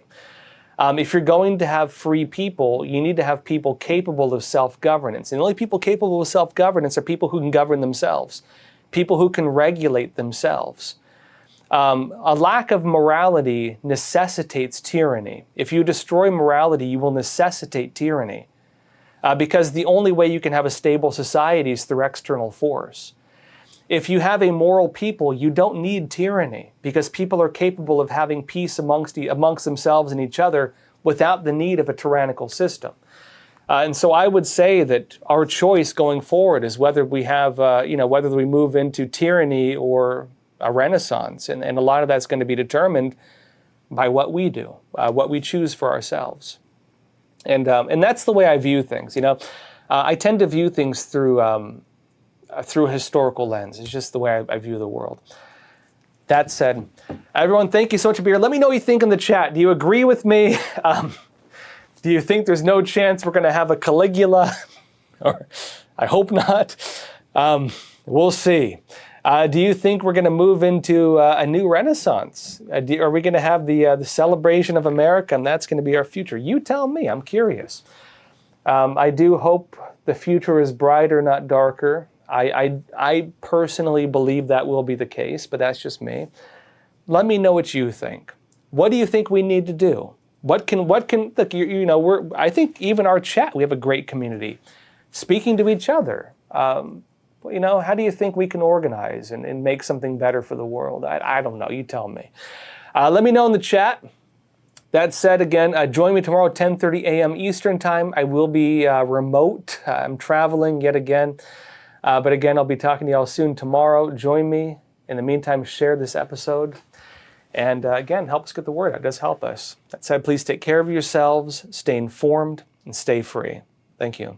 If you're going to have free people, you need to have people capable of self-governance. And the only people capable of self-governance are people who can govern themselves, people who can regulate themselves. A lack of morality necessitates tyranny. If you destroy morality, you will necessitate tyranny. Because the only way you can have a stable society is through external force. If you have a moral people, you don't need tyranny, because people are capable of having peace amongst themselves and each other without the need of a tyrannical system. And so I would say that our choice going forward is whether we have, whether we move into tyranny or a renaissance. And a lot of that's going to be determined by what we do, what we choose for ourselves. And that's the way I view things. I tend to view things through a historical lens. It's just the way I view the world. That said, everyone, thank you so much for being here. Let me know what you think in the chat. Do you agree with me? Do you think there's no chance we're going to have a Caligula? Or I hope not. We'll see. Do you think we're going to move into a new renaissance? Are we going to have the celebration of America, and that's going to be our future? You tell me. I'm curious. I do hope the future is brighter, not darker. I personally believe that will be the case, but that's just me. Let me know what you think. What do you think we need to do? Look, I think even our chat, we have a great community speaking to each other. How do you think we can organize and make something better for the world? I don't know. You tell me. Let me know in the chat. That said, again, join me tomorrow at 10:30 a.m. Eastern Time. I will be remote. I'm traveling yet again. But again, I'll be talking to y'all soon tomorrow. Join me. In the meantime, share this episode. And again, help us get the word out. It does help us. That said, please take care of yourselves, stay informed, and stay free. Thank you.